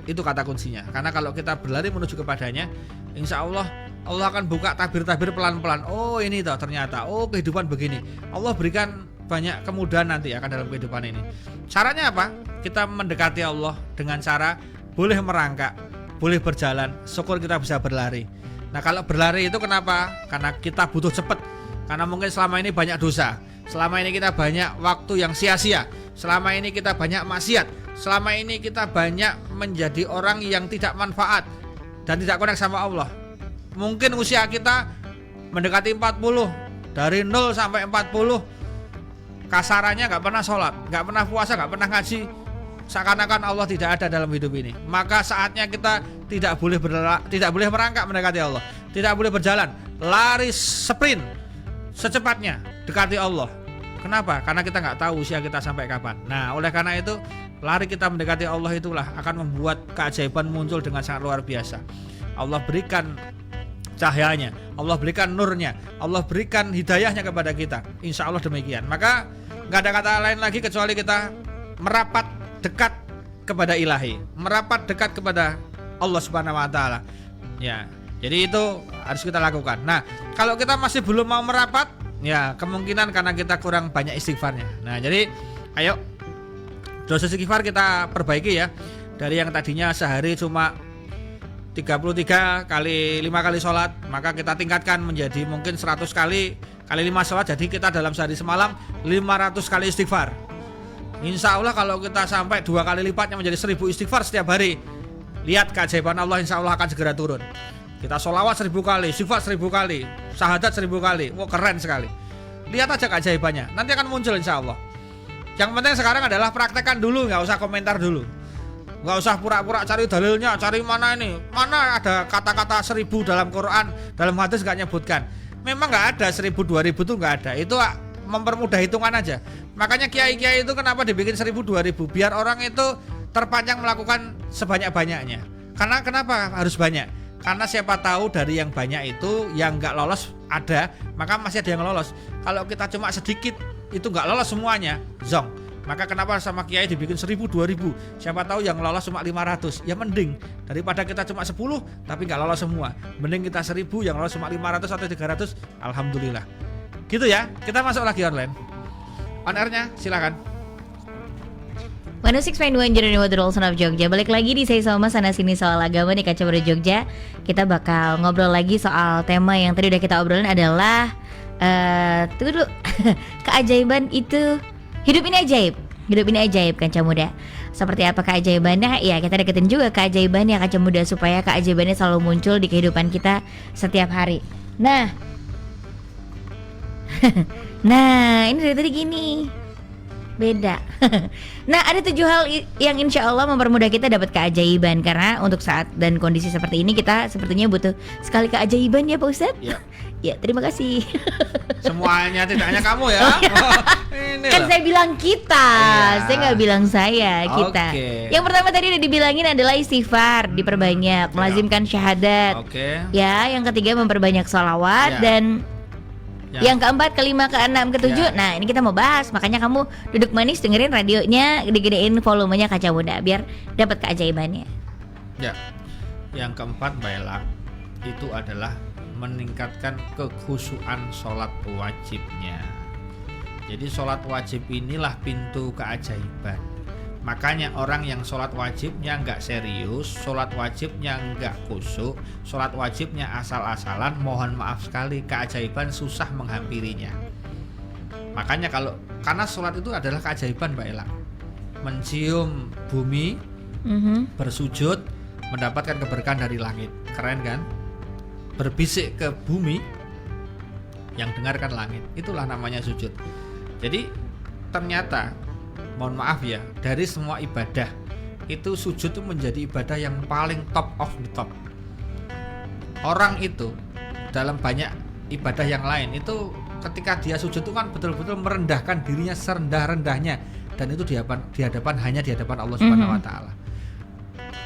Itu kata kuncinya. Karena kalau kita berlari menuju kepadanya, insya Allah Allah akan buka tabir-tabir pelan-pelan. Oh ini toh ternyata, oh kehidupan begini. Allah berikan banyak kemudahan nanti akan dalam kehidupan ini. Caranya apa? Kita mendekati Allah dengan cara boleh merangkak, boleh berjalan, syukur kita bisa berlari. Nah kalau berlari itu kenapa? Karena kita butuh cepat. Karena mungkin selama ini banyak dosa, selama ini kita banyak waktu yang sia-sia, selama ini kita banyak maksiat, selama ini kita banyak menjadi orang yang tidak manfaat dan tidak connect sama Allah. Mungkin usia kita mendekati 40, dari 0 sampai 40 kasarannya gak pernah sholat, gak pernah puasa, gak pernah ngaji, seakan-akan Allah tidak ada dalam hidup ini. Maka saatnya kita tidak boleh merangkak mendekati Allah, tidak boleh berjalan, lari sprint secepatnya dekati Allah. Kenapa? Karena kita nggak tahu usia kita sampai kapan. Nah, oleh karena itu lari kita mendekati Allah itulah akan membuat keajaiban muncul dengan sangat luar biasa. Allah berikan cahayanya, Allah berikan nurnya, Allah berikan hidayahnya kepada kita. Insya Allah demikian. Maka nggak ada kata lain lagi kecuali kita merapat dekat kepada ilahi, merapat dekat kepada Allah Subhanahu wa taala. Ya, jadi itu harus kita lakukan. Nah, kalau kita masih belum mau merapat, ya kemungkinan karena kita kurang banyak istighfarnya. Nah, jadi ayo dosa istighfar kita perbaiki ya. Dari yang tadinya sehari cuma 33 kali 5 kali sholat, maka kita tingkatkan menjadi mungkin 100 kali 5 sholat. Jadi kita dalam sehari semalam 500 kali istighfar. Insya Allah kalau kita sampai 2 kali lipatnya menjadi 1000 istighfar setiap hari, lihat keajaiban Allah insya Allah akan segera turun. Kita sholawat 1000 kali, istighfar 1000 kali, syahadat 1000 kali. Wah keren sekali. Lihat aja keajaibannya, nanti akan muncul insya Allah. Yang penting sekarang adalah praktekkan dulu, nggak usah komentar dulu, nggak usah pura-pura cari dalilnya, cari mana ini, mana ada kata-kata 1000 dalam Quran, dalam hadis nggak nyebutkan. Memang nggak ada 1000, 2000 itu nggak ada. Itu mempermudah hitungan aja. Makanya kiai-kiai itu kenapa dibikin 1000, 2000? Biar orang itu terpancang melakukan sebanyak-banyaknya. Karena kenapa harus banyak? Karena siapa tahu dari yang banyak itu yang nggak lolos ada, maka masih ada yang lolos. Kalau kita cuma sedikit itu nggak lolos semuanya, zong. Maka kenapa sama kiai dibikin 1000, 2000? Siapa tahu yang lolos cuma 500. Ya mending daripada kita cuma 10 tapi nggak lolos semua. Mending kita 1000 yang lolos cuma 500 atau 300. Alhamdulillah. Gitu ya. Kita masuk lagi online. On air-nya silakan. 106.1 Jeronimo The Rolson of Jogja. Balik lagi di Saya Sama Sana Sini Soal Agama di Kacamata Jogja. Kita bakal ngobrol lagi soal tema yang tadi udah kita obrolin adalah tunggu dulu. Keajaiban itu, hidup ini ajaib. Hidup ini ajaib Kanca Muda. seperti apa keajaibannya, ya kita deketin juga keajaibannya kaca muda supaya keajaibannya selalu muncul di kehidupan kita setiap hari. Nah, nah ini dari tadi gini beda. Nah, ada 7 hal yang insya Allah mempermudah kita dapat keajaiban, karena untuk saat dan kondisi seperti ini kita sepertinya butuh sekali keajaiban ya Pak Ustadz. Ya. Ya, terima kasih. Semuanya tidak hanya kamu ya. Ini Kan loh. saya bilang kita, Iya. saya nggak bilang saya, kita. Oke. Yang pertama tadi udah dibilangin adalah istighfar, diperbanyak, melazimkan syahadat. Oke. Ya, yang ketiga memperbanyak sholawat, Ya. dan Ya. yang keempat, kelima, keenam, ketujuh. Ya. Nah, ini kita mau bahas, makanya kamu duduk manis dengerin radionya, digedein volumenya kaca muda biar dapat keajaibannya. Ya. Yang keempat Mbak Ella, itu adalah meningkatkan kekhusyuan sholat wajibnya. Jadi sholat wajib inilah pintu keajaiban. Makanya orang yang sholat wajibnya nggak serius, sholat wajibnya nggak khusyuk, sholat wajibnya asal-asalan, mohon maaf sekali, keajaiban susah menghampirinya. Makanya karena sholat itu adalah keajaiban Mbak Ella. Mencium bumi, bersujud, mendapatkan keberkahan dari langit. Keren kan? Berbisik ke bumi, yang dengarkan langit. Itulah namanya sujud. Jadi ternyata, mohon maaf ya, dari semua ibadah itu sujud itu menjadi ibadah yang paling top of the top. Orang itu dalam banyak ibadah yang lain itu ketika dia sujud itu kan betul-betul merendahkan dirinya serendah-rendahnya, dan itu hanya di hadapan Allah Subhanahu wa taala.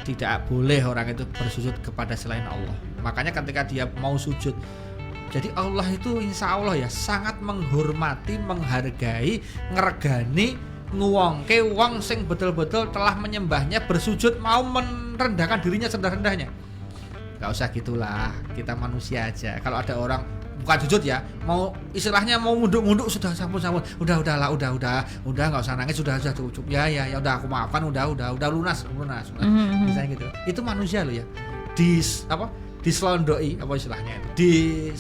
Tidak boleh orang itu bersujud kepada selain Allah. Makanya ketika dia mau sujud, jadi Allah itu insya Allah ya sangat menghormati, menghargai, ngeregani, nguwongke wong sing betul-betul telah menyembahnya, bersujud mau merendahkan dirinya serendah-rendahnya. Gak usah gitulah, kita manusia aja. Kalau ada orang bukan sujud ya, mau istilahnya mau munduk-munduk, sudah sampun, udah nggak usah nangis, sudah cukup ya udah aku maafkan, udah lunas. Misalnya gitu. Itu manusia loh ya. Diselondoi apa istilahnya itu?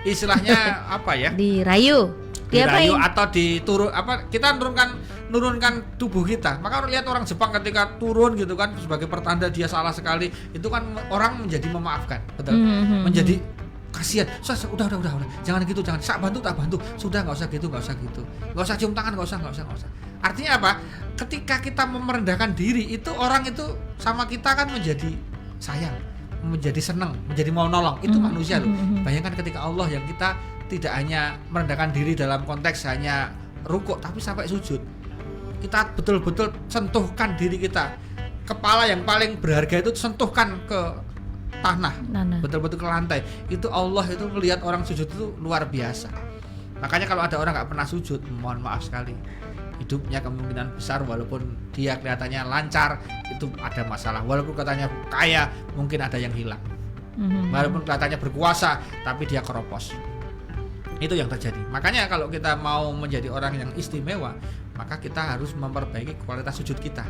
Istilahnya apa ya? Dirayu. Dirayu Diapain? atau kita nurunkan tubuh kita. Maka lihat orang Jepang ketika turun gitu kan, sebagai pertanda dia salah sekali, itu kan orang menjadi memaafkan, betul. Menjadi kasihan, udah, jangan gitu, jangan, tak bantu, sudah nggak usah gitu, nggak usah cium tangan, nggak usah. Artinya apa? Ketika kita merendahkan diri, itu orang itu sama kita kan menjadi sayang, menjadi senang, menjadi mau nolong. Itu manusia loh. Bayangkan ketika Allah yang kita tidak hanya merendahkan diri dalam konteks hanya rukuk, tapi sampai sujud. Kita betul-betul sentuhkan diri kita, kepala yang paling berharga itu sentuhkan ke tanah, betul-betul ke lantai. Itu Allah itu melihat orang sujud itu luar biasa. Makanya kalau ada orang nggak pernah sujud, mohon maaf sekali, hidupnya kemungkinan besar walaupun dia kelihatannya lancar itu ada masalah. Walaupun katanya kaya mungkin ada yang hilang. Walaupun kelihatannya berkuasa tapi dia keropos. Itu yang terjadi. Makanya kalau kita mau menjadi orang yang istimewa, maka kita harus memperbaiki kualitas sujud kita.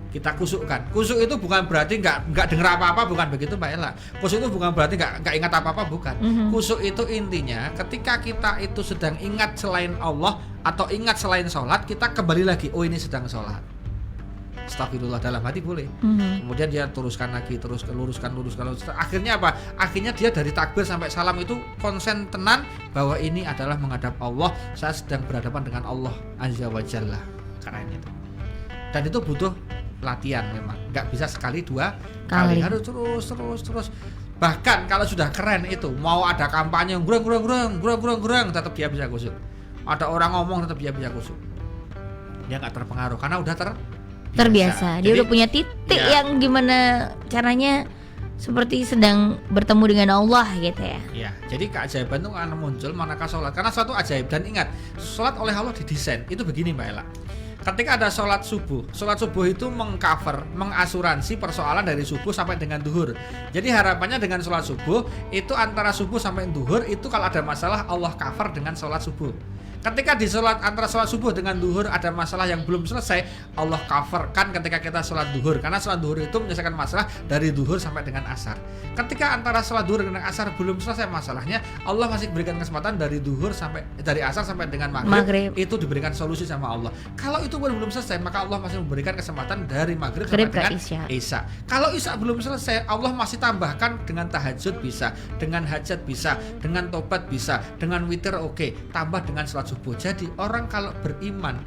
Kita kusukkan. Kusuk itu bukan berarti nggak dengar apa-apa, bukan begitu Mbak Ella. Kusuk itu bukan berarti nggak ingat apa-apa, bukan. Kusuk itu intinya ketika kita itu sedang ingat selain Allah atau ingat selain sholat, kita kembali lagi, oh ini sedang sholat. Astagfirullah dalam hati boleh. Kemudian dia teruskan lagi, luruskan. Akhirnya apa? Akhirnya dia dari takbir sampai salam itu konsen tenan bahwa ini adalah menghadap Allah. Saya sedang berhadapan dengan Allah Azza wa Jalla. Keren itu. Dan itu butuh latihan memang, nggak bisa sekali dua kali, harus terus. Bahkan kalau sudah keren itu, mau ada kampanye gurang, tetap dia bisa kusuk. Ada orang ngomong tetap dia bisa kusuk. Dia nggak terpengaruh karena udah terbiasa. Dia udah punya titik yang gimana caranya seperti sedang bertemu dengan Allah gitu ya. Ya, jadi keajaiban itu akan muncul manakala sholat. Karena suatu ajaib, dan ingat, sholat oleh Allah didesain itu begini Mbak Ella. Ketika ada sholat subuh itu mengcover, mengasuransi persoalan dari subuh sampai dengan duhur. Jadi harapannya dengan sholat subuh itu antara subuh sampai duhur itu kalau ada masalah Allah cover dengan sholat subuh. Ketika di sholat antara sholat subuh dengan duhur ada masalah yang belum selesai, Allah coverkan ketika kita sholat duhur, karena sholat duhur itu menyelesaikan masalah dari duhur sampai dengan asar. Ketika antara sholat duhur dengan asar belum selesai masalahnya, Allah masih berikan kesempatan dari asar sampai dengan maghrib. Itu diberikan solusi sama Allah. Kalau itu belum selesai, maka Allah masih memberikan kesempatan dari maghrib sampai dengan isya. Kalau isya belum selesai, Allah masih tambahkan dengan tahajud bisa, dengan hajat bisa, dengan tobat bisa, dengan witir tambah dengan sholat subuh. Jadi orang kalau beriman,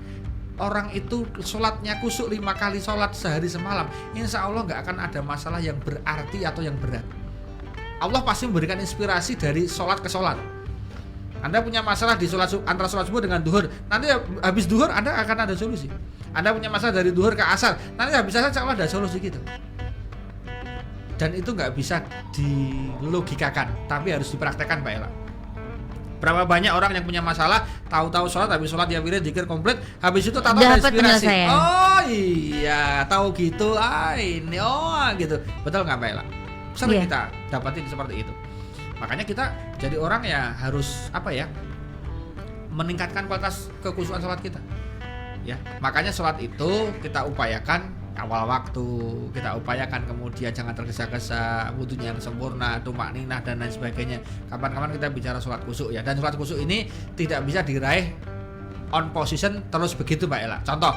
orang itu sholatnya kusuk 5 kali sholat sehari semalam, insya Allah nggak akan ada masalah yang berarti atau yang berat. Allah pasti memberikan inspirasi dari sholat ke sholat. Anda punya masalah di antara sholat subuh dengan duhur, nanti habis duhur Anda akan ada solusi. Anda punya masalah dari duhur ke asar, nanti habis asar insya Allah ada solusi gitu. Dan itu nggak bisa dilogikakan, tapi harus dipraktekkan Pak Ella. Berapa banyak orang yang punya masalah, tahu-tahu sholat, habis sholat dia wirid, zikir komplit, habis itu tahu ada inspirasi. Oh iya, tahu gitu, ini gitu. Betul nggak Mbak Ella? Sering kita dapatin seperti itu. Makanya kita jadi orang ya harus meningkatkan kualitas kekhusyuan sholat kita. Ya, makanya sholat itu kita upayakan awal waktu, kita upayakan kemudian jangan tergesa-gesa, wudunya yang sempurna, tumakninah dan lain sebagainya. Kapan-kapan kita bicara sholat khusyuk ya, dan sholat khusyuk ini tidak bisa diraih on position terus begitu Mbak Ella. Contoh,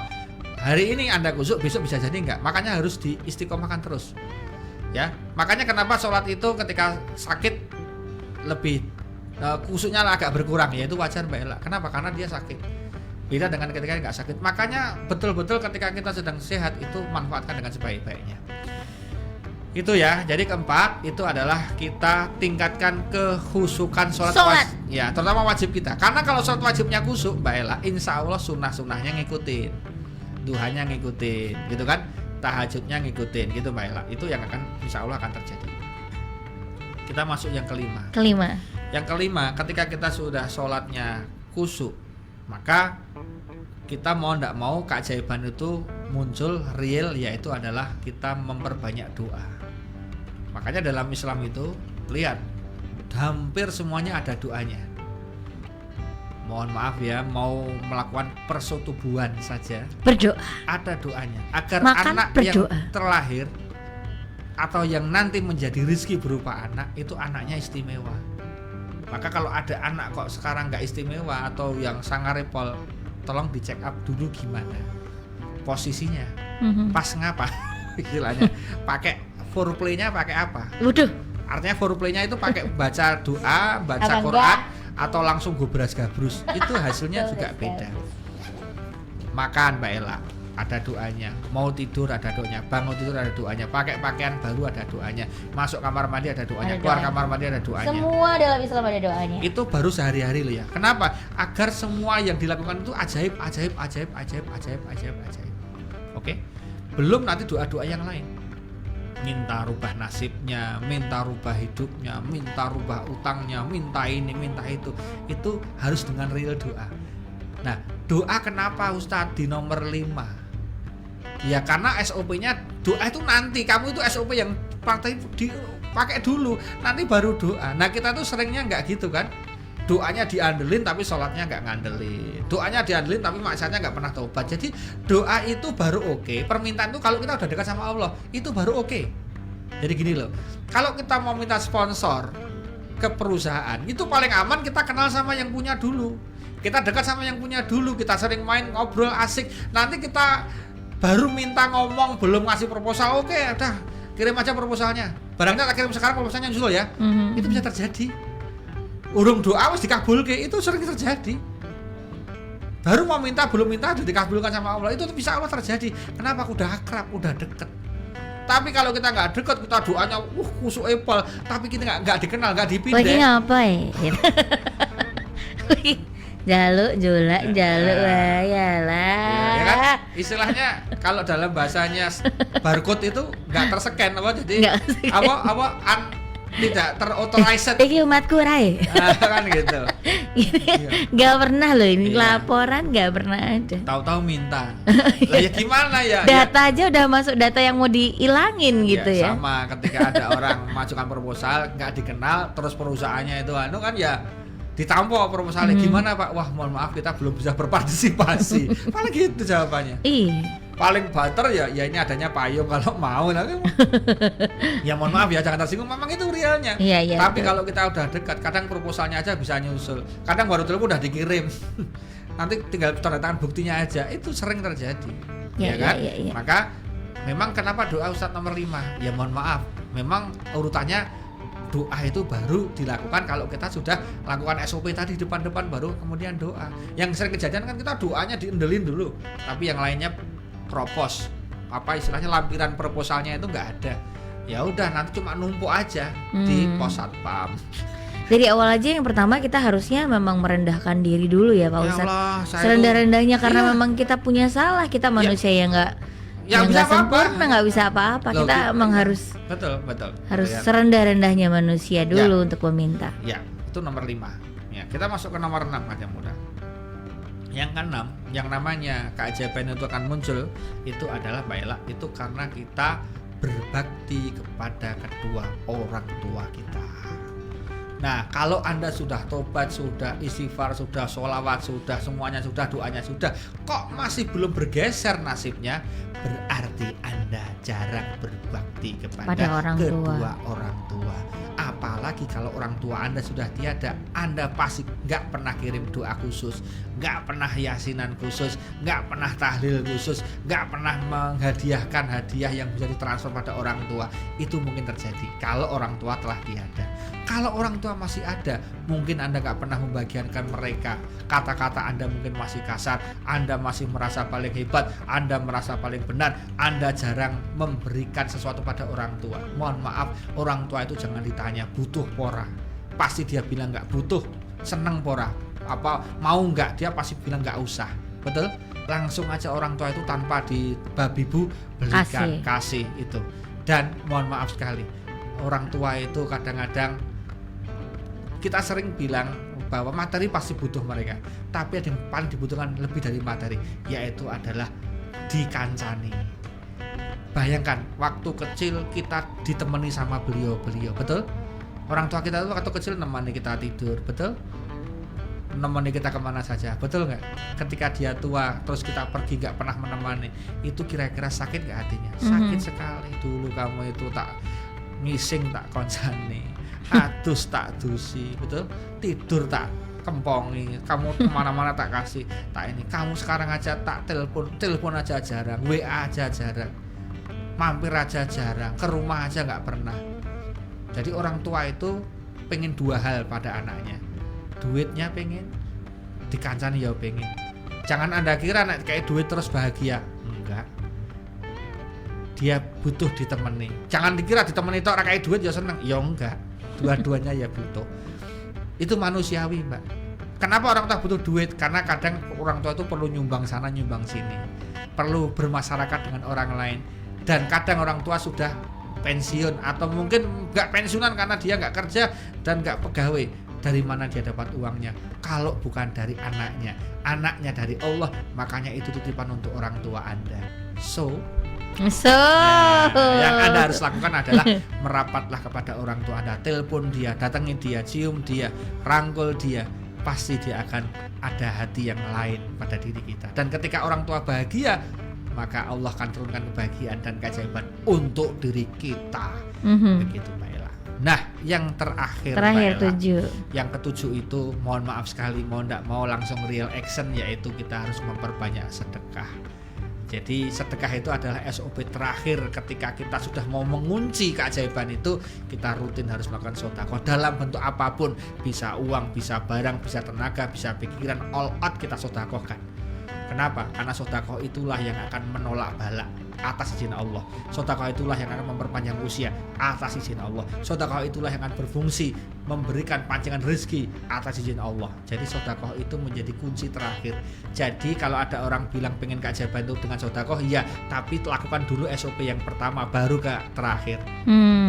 hari ini Anda khusyuk, besok bisa jadi enggak, makanya harus diistiqomahkan terus ya. Makanya kenapa sholat itu ketika sakit lebih khusyuknya agak berkurang, ya itu wajar Mbak Ella. Kenapa? Karena dia sakit. Beda dengan ketika nggak sakit. Makanya betul-betul ketika kita sedang sehat itu manfaatkan dengan sebaik-baiknya. Itu ya. Jadi keempat itu adalah kita tingkatkan kekhusyukan sholat. Ya, terutama wajib kita. Karena kalau sholat wajibnya khusyuk Mbak Ella, insya Allah sunnah-sunnahnya ngikutin, duhanya ngikutin, gitu kan? Tahajudnya ngikutin, gitu Mbak Ella. Itu yang akan insya Allah akan terjadi. Kita masuk yang kelima. Yang kelima, ketika kita sudah sholatnya khusyuk, maka kita mau tidak mau keajaiban itu muncul real, yaitu adalah kita memperbanyak doa. Makanya dalam Islam itu lihat hampir semuanya ada doanya. Mohon maaf ya, mau melakukan persetubuhan saja berdoa, ada doanya agar anak yang terlahir atau yang nanti menjadi rezeki berupa anak itu anaknya istimewa. Maka kalau ada anak kok sekarang nggak istimewa atau yang sangarepol, tolong dicek up dulu gimana posisinya, pas ngapa istilahnya, pakai foreplaynya pakai apa? Artinya foreplaynya itu pakai baca doa, baca Quran, atau langsung gobras gabrus, itu hasilnya juga beda. Makan Mbak Ella ada doanya, mau tidur ada doanya, bangun tidur ada doanya, pakai pakaian baru ada doanya, masuk kamar mandi ada doanya, keluar kamar mandi ada doanya. Semua dalam Islam ada doanya. Itu baru sehari-hari loh ya. Kenapa? Agar semua yang dilakukan itu ajaib. Oke? Belum nanti doa-doa yang lain. Minta rubah nasibnya, minta rubah hidupnya, minta rubah utangnya, minta ini, minta itu. Itu harus dengan real doa. Nah, doa kenapa Ustadz di nomor 5? Ya karena SOP-nya doa itu nanti, kamu itu SOP yang dipakai dulu, nanti baru doa. Nah kita tuh seringnya nggak gitu kan, doanya diandelin tapi sholatnya nggak ngandelin, doanya diandelin tapi maksiatnya nggak pernah taubat. Jadi doa itu baru oke. Permintaan itu kalau kita udah dekat sama Allah itu baru oke. Jadi gini loh, kalau kita mau minta sponsor ke perusahaan itu paling aman kita kenal sama yang punya dulu, kita dekat sama yang punya dulu, kita sering main ngobrol asik, nanti kita baru minta ngomong, belum ngasih proposal, oke, udah kirim aja proposalnya. Barangnya tak kirim sekarang, proposalnya nyusul ya. Itu bisa terjadi. Urung doa harus dikabulke, itu sering terjadi. Baru mau minta, belum minta udah dikabulkan sama Allah, itu bisa Allah terjadi. Kenapa? Udah akrab, udah deket. Tapi kalau kita nggak deket, kita doanya kusuk epal, tapi kita nggak dikenal, nggak dipindah. Lagi ngapain? Jaluk ya lah. Ya kan? Istilahnya kalau dalam bahasanya barcode itu nggak terscan jadi tidak terotorized. Iki umatku rai. Kan gitu. Gak pernah loh ini laporan, gak pernah ada. Tahu-tahu minta. Lah ya gimana ya? Data aja udah masuk data yang mau dihilangin gitu ya. Sama ketika ada orang mengajukan proposal nggak dikenal, terus perusahaannya itu kan ya Ditampo proposalnya, gimana Pak? Wah mohon maaf kita belum bisa berpartisipasi. Paling gitu jawabannya. Paling banter ya ini adanya payung kalau mau lah kan. Ya mohon maaf ya jangan tersinggung, memang itu realnya. Iya, Tapi betul. kalau kita udah dekat, kadang proposalnya aja bisa nyusul. Kadang baru telepon udah dikirim. Nanti tinggal tanda tangan buktinya aja. Itu sering terjadi. Iya, Ya kan? iya. Maka memang kenapa doa Ustadz nomor 5? Ya mohon maaf, memang urutannya doa itu baru dilakukan kalau kita sudah lakukan SOP tadi depan-depan, baru kemudian doa. Yang sering kejadian kan kita doanya diendelin dulu, tapi yang lainnya propos, apa istilahnya lampiran proposalnya itu nggak ada. Ya udah nanti cuma numpuk aja di pos satpam. Dari awal aja yang pertama kita harusnya memang merendahkan diri dulu ya Pak Ya Ustadz. Allah, saya Serendah-rendahnya karena Iya. memang kita punya salah, kita manusia yang nggak yang bisa nggak sempurna, nggak bisa apa-apa. Loh, Kita gitu. emang harus betul. Ya. serendah-rendahnya manusia dulu untuk meminta. Ya, itu nomor 5. Ya, kita masuk ke nomor 6 aja mudah. Yang keenam, yang namanya keajaiban itu akan muncul, itu adalah Mbak Ella, itu karena kita berbakti kepada kedua orang tua kita. Nah, kalau Anda sudah tobat, sudah istighfar, sudah sholawat, sudah semuanya sudah, doanya sudah, kok masih belum bergeser nasibnya, berarti Anda jarang berbakti kepada Pada orang tua. kedua orang tua. Apalagi kalau orang tua Anda sudah tiada, Anda pasti nggak pernah kirim doa khusus, nggak pernah yasinan khusus, nggak pernah tahlil khusus, nggak pernah menghadiahkan hadiah yang bisa ditransfer pada orang tua. Itu mungkin terjadi kalau orang tua telah tiada. Kalau orang tua masih ada, mungkin Anda nggak pernah membagiankan mereka. Kata-kata Anda mungkin masih kasar, Anda masih merasa paling hebat, Anda merasa paling benar, Anda jarang memberikan sesuatu pada orang tua. Mohon maaf, orang tua itu jangan ditanya butuh pora, pasti dia bilang nggak butuh. Seneng pora, apa mau nggak, dia pasti bilang nggak usah. Betul? Langsung aja orang tua itu tanpa dibabi-bu belikan, kasih itu. Dan mohon maaf sekali, orang tua itu kadang-kadang kita sering bilang bahwa materi pasti butuh mereka, tapi ada yang paling dibutuhkan lebih dari materi, yaitu adalah dikancani. Bayangkan waktu kecil kita ditemani sama beliau-beliau, betul? Orang tua kita itu waktu kecil nemani kita tidur, betul? Menemani kita kemana saja, betul nggak? Ketika dia tua terus kita pergi nggak pernah menemani, itu kira-kira sakit nggak hatinya? Sakit sekali. Dulu kamu itu tak ngising tak koncani, adus tak dusi, betul? Tidur tak kempongi, kamu kemana-mana tak kasih, tak ini. Kamu sekarang aja tak telepon aja jarang, WA aja jarang, mampir aja jarang, ke rumah aja nggak pernah. Jadi orang tua itu pengen dua hal pada anaknya, duitnya pengen, dikancani ya pengen. Jangan Anda kira anak kayak duit terus bahagia, enggak. Dia butuh ditemani. Jangan dikira ditemani tok ora kayak duit ya seneng, ya enggak. Dua-duanya ya butuh. Itu manusiawi, Mbak. Kenapa orang tua butuh duit? Karena kadang orang tua itu perlu nyumbang sana nyumbang sini, perlu bermasyarakat dengan orang lain. Dan kadang orang tua sudah pensiun atau mungkin nggak pensiunan karena dia nggak kerja dan nggak pegawai. Dari mana dia dapat uangnya? Kalau bukan dari anaknya, anaknya dari Allah. Makanya itu titipan untuk orang tua Anda. Yang Anda harus lakukan adalah merapatlah kepada orang tua Anda, telepon dia, datangi dia, cium dia, rangkul dia. Pasti dia akan ada hati yang lain pada diri kita. Dan ketika orang tua bahagia, maka Allah akan turunkan kebahagiaan dan keajaiban untuk diri kita. Begitu Mbak Ella. Nah, yang terakhir Mbak Ella, 7. yang ketujuh itu mohon maaf sekali, mau tidak mau langsung real action, yaitu kita harus memperbanyak sedekah. Jadi sedekah itu adalah SOP terakhir ketika kita sudah mau mengunci keajaiban itu. Kita rutin harus melakukan sedekah dalam bentuk apapun, bisa uang, bisa barang, bisa tenaga, bisa pikiran, all out kita sedekahkan. Kenapa? Karena sedekah itulah yang akan menolak bala atas izin Allah. Sedekah itulah yang akan memperpanjang usia atas izin Allah. Sedekah itulah yang akan berfungsi memberikan pancingan rezeki atas izin Allah. Jadi sedekah itu menjadi kunci terakhir. Jadi kalau ada orang bilang pengen keajaiban itu dengan sedekah, iya, tapi lakukan dulu SOP yang pertama baru ke terakhir.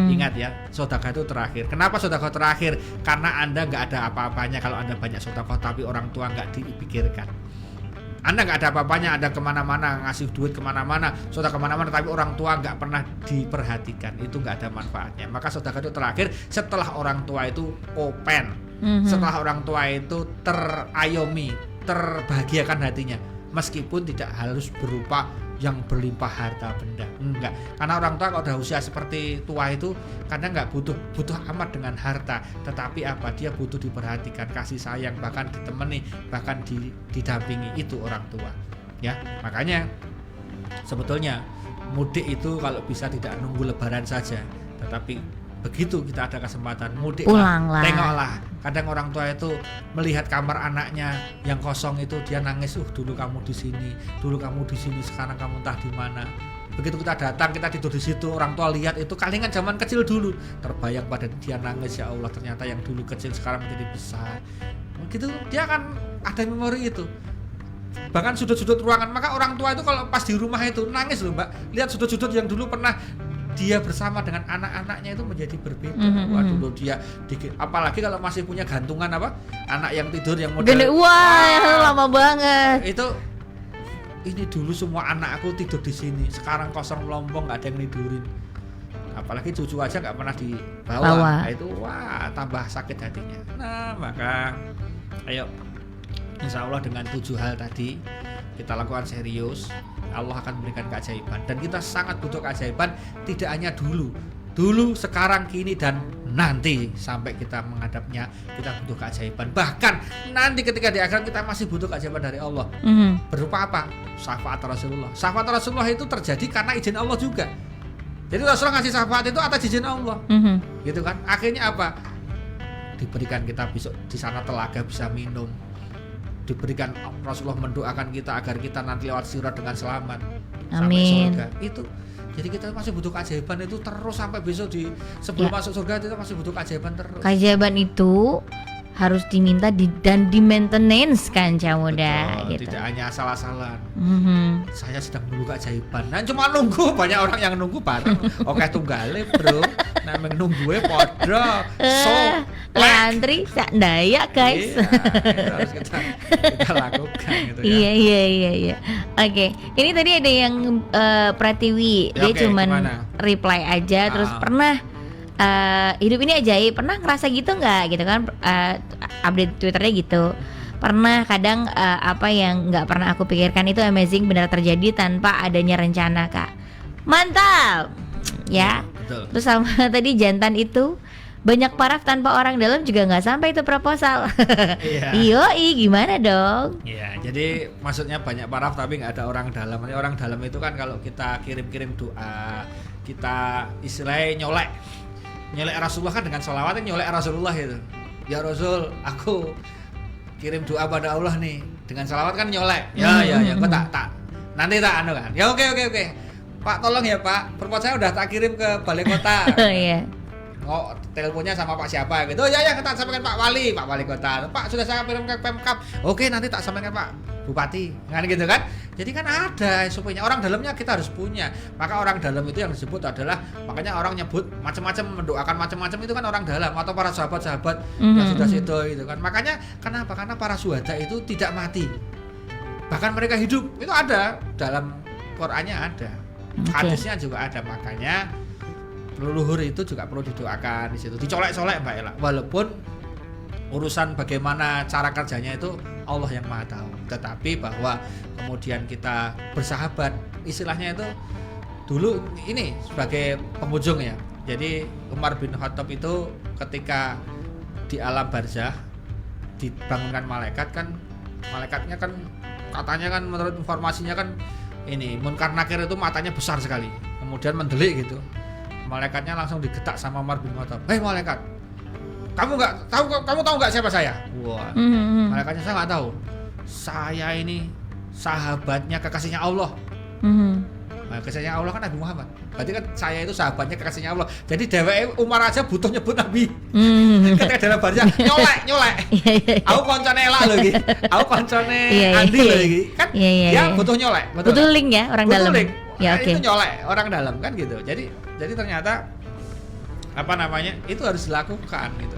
Ingat ya, sedekah itu terakhir. Kenapa sedekah terakhir? Karena Anda nggak ada apa-apanya kalau Anda banyak sedekah tapi orang tua nggak dipikirkan. Anda nggak ada apa-apanya, Anda kemana-mana ngasih duit kemana-mana, sedekah kemana-mana, tapi orang tua nggak pernah diperhatikan, itu nggak ada manfaatnya. Maka sedekah itu terakhir setelah orang tua itu open, setelah orang tua itu terayomi, terbahagiakan hatinya, meskipun tidak harus berupa yang berlimpah harta benda, enggak. Karena orang tua kalau udah usia seperti tua itu kadang nggak butuh amat dengan harta, tetapi apa, dia butuh diperhatikan, kasih sayang, bahkan ditemani, bahkan didampingi, itu orang tua ya. Makanya sebetulnya mudik itu kalau bisa tidak nunggu lebaran saja, tetapi begitu kita ada kesempatan mudik, Pulanglah. tengoklah. Kadang orang tua itu melihat kamar anaknya yang kosong itu, dia nangis, dulu kamu di sini, dulu kamu di sini, sekarang kamu entah di mana. Begitu kita datang, kita tidur di situ, orang tua lihat itu kalingan zaman kecil dulu, terbayang pada dia nangis, ya Allah, ternyata yang dulu kecil sekarang menjadi besar. Begitu dia akan ada memori itu. Bahkan sudut-sudut ruangan, maka orang tua itu kalau pas di rumah itu nangis loh Mbak, lihat sudut-sudut yang dulu pernah dia bersama dengan anak-anaknya itu menjadi berbeda. Wah, dulu dia apalagi kalau masih punya gantungan anak yang tidur yang model Gede, wah, lama banget. itu, ini dulu semua anak aku tidur di sini, sekarang kosong melompong, nggak ada yang tidurin. Apalagi cucu aja nggak pernah dibawa. Nah, itu wah, tambah sakit hatinya. Nah, maka ayo, insya Allah dengan 7 hal tadi kita lakukan serius, Allah akan memberikan keajaiban. Dan kita sangat butuh keajaiban, tidak hanya dulu, sekarang, kini, dan nanti sampai kita menghadapnya, kita butuh keajaiban. Bahkan nanti ketika di akhirat kita masih butuh keajaiban dari Allah. Berupa apa? Syafaat Rasulullah. Syafaat Rasulullah itu terjadi karena izin Allah juga. Jadi Rasulullah ngasih syafaat itu atas izin Allah. Gitu kan? Akhirnya apa? Diberikan kita besok di sana telaga bisa minum. Diberikan, Rasulullah mendoakan kita agar kita nanti lewat sirat dengan selamat sampai surga. Itu jadi kita masih butuh keajaiban itu terus sampai besok sebelum masuk surga, kita masih butuh keajaiban terus. Keajaiban itu harus diminta dan di maintenance kan Camuda gitu. Tidak hanya asal-asalan. Saya sedang menunggu keajaiban. Nah, cuma nunggu, banyak orang yang nunggu bareng. Oke, tunggale bro. Nah, nunggunya podo. Antri sak daya guys. Iya, itu harus kita lakukan gitu ya. Iya. Oke, ini tadi ada yang Pratiwi, dia cuman gimana? reply aja, terus pernah hidup ini ajaib, pernah ngerasa gitu nggak gitu kan, update Twitternya gitu. Pernah, kadang apa yang nggak pernah aku pikirkan itu amazing, benar terjadi tanpa adanya rencana Kak. Mantap ya. Betul. Terus sama tadi jantan itu banyak paraf tanpa orang dalam juga nggak sampai itu proposal. Iya. Yoi, gimana dong? Iya, jadi maksudnya banyak paraf tapi nggak ada orang dalam. Orang dalam itu kan kalau kita kirim-kirim doa, kita istilahnya nyolek Rasulullah kan, dengan sholawat nyolek Rasulullah itu. Ya Rasul, aku kirim doa pada Allah nih, dengan sholawat kan nyolek. Ya, kok tak nanti tak anu kan. Ya oke. Pak tolong ya Pak, proposal saya udah tak kirim ke balai kota. Iya. Teleponnya sama Pak siapa gitu. Ya kita sampaikan Pak Wali Kota. Pak sudah saya kirim ke Pemkab. Oke, nanti tak sampaikan Pak Bupati. Kan gitu kan. Jadi kan ada supaya orang dalamnya kita harus punya. Maka orang dalam itu yang disebut adalah, makanya orang nyebut macam-macam, mendoakan macam-macam itu kan orang dalam, atau para sahabat-sahabat yang sudah situ gitu kan. Makanya kenapa? Karena para syuhada itu tidak mati. Bahkan mereka hidup. Itu ada dalam Qur'annya ada. Hadisnya juga ada. Makanya leluhur itu juga perlu didoakan di situ, dicolek-colek Mbak Ella. Walaupun urusan bagaimana cara kerjanya itu Allah yang Maha tahu, tetapi bahwa kemudian kita bersahabat, istilahnya itu dulu ini sebagai penghujung ya. Jadi Umar bin Khattab itu ketika di alam barzah dibangunkan malaikat kan, malaikatnya kan katanya kan menurut informasinya kan ini Munkar Nakir itu matanya besar sekali, kemudian mendelik gitu. Malaikatnya langsung digetak sama Umar bin Khattab. Hei malaikat, kamu tahu nggak siapa saya? Wah, malaikatnya saya nggak tahu. Saya ini sahabatnya kekasihnya Allah. Nah, kekasihnya Allah kan Nabi Muhammad. Berarti kan saya itu sahabatnya kekasihnya Allah. Jadi dheweke Umar aja butuh nyebut Nabi. Ketika dalam barzah nyolek. Aku koncone elak lho iki. Aku koncone Andi lho iki. Kan dia butuh nyolek. Butuh link ya orang dalam. Link. Ya oke. Itu nyolek orang dalam kan gitu. Jadi ternyata apa namanya itu harus dilakukan gitu.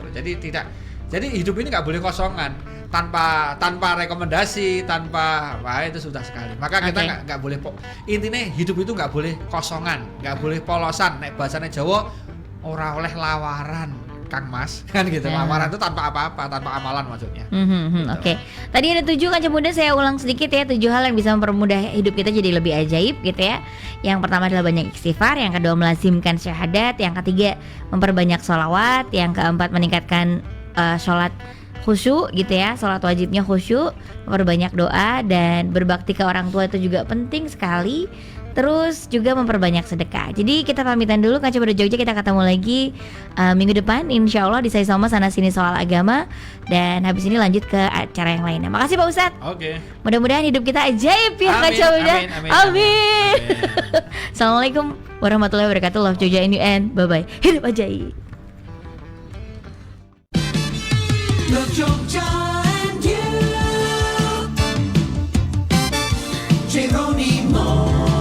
Jadi hidup ini nggak boleh kosongan, tanpa rekomendasi, wah itu sudah sekali. Maka kita nggak boleh intinya hidup itu nggak boleh kosongan, nggak boleh polosan. Nek bahasanya Jawa ora oleh lawaran. Kang Mas kan gitu. Ya. Lamaran itu tanpa apa-apa, tanpa amalan maksudnya. Oke. Tadi ada 7 kaca muda, saya ulang sedikit ya. 7 hal yang bisa mempermudah hidup kita jadi lebih ajaib gitu ya. Yang pertama adalah banyak istighfar, yang kedua melazimkan syahadat, yang ketiga memperbanyak sholawat, yang keempat meningkatkan sholat khusyuk gitu ya, sholat wajibnya khusyuk, memperbanyak doa, dan berbakti ke orang tua itu juga penting sekali. Terus juga memperbanyak sedekah. Jadi kita pamitan dulu, Kaca Muda Jogja, kita ketemu lagi minggu depan insya Allah di Saya Sama Sana Sini Soal Agama. Dan habis ini lanjut ke acara yang lainnya. Makasih Pak Ustadz. Oke. Mudah-mudahan hidup kita ajaib ya, Amin, Kaca Muda. amin, amin, Amin. Assalamualaikum warahmatullahi wabarakatuh. Love Jogja in you and bye-bye. Hidup ajaib. Love Jogja and you, Geronimo.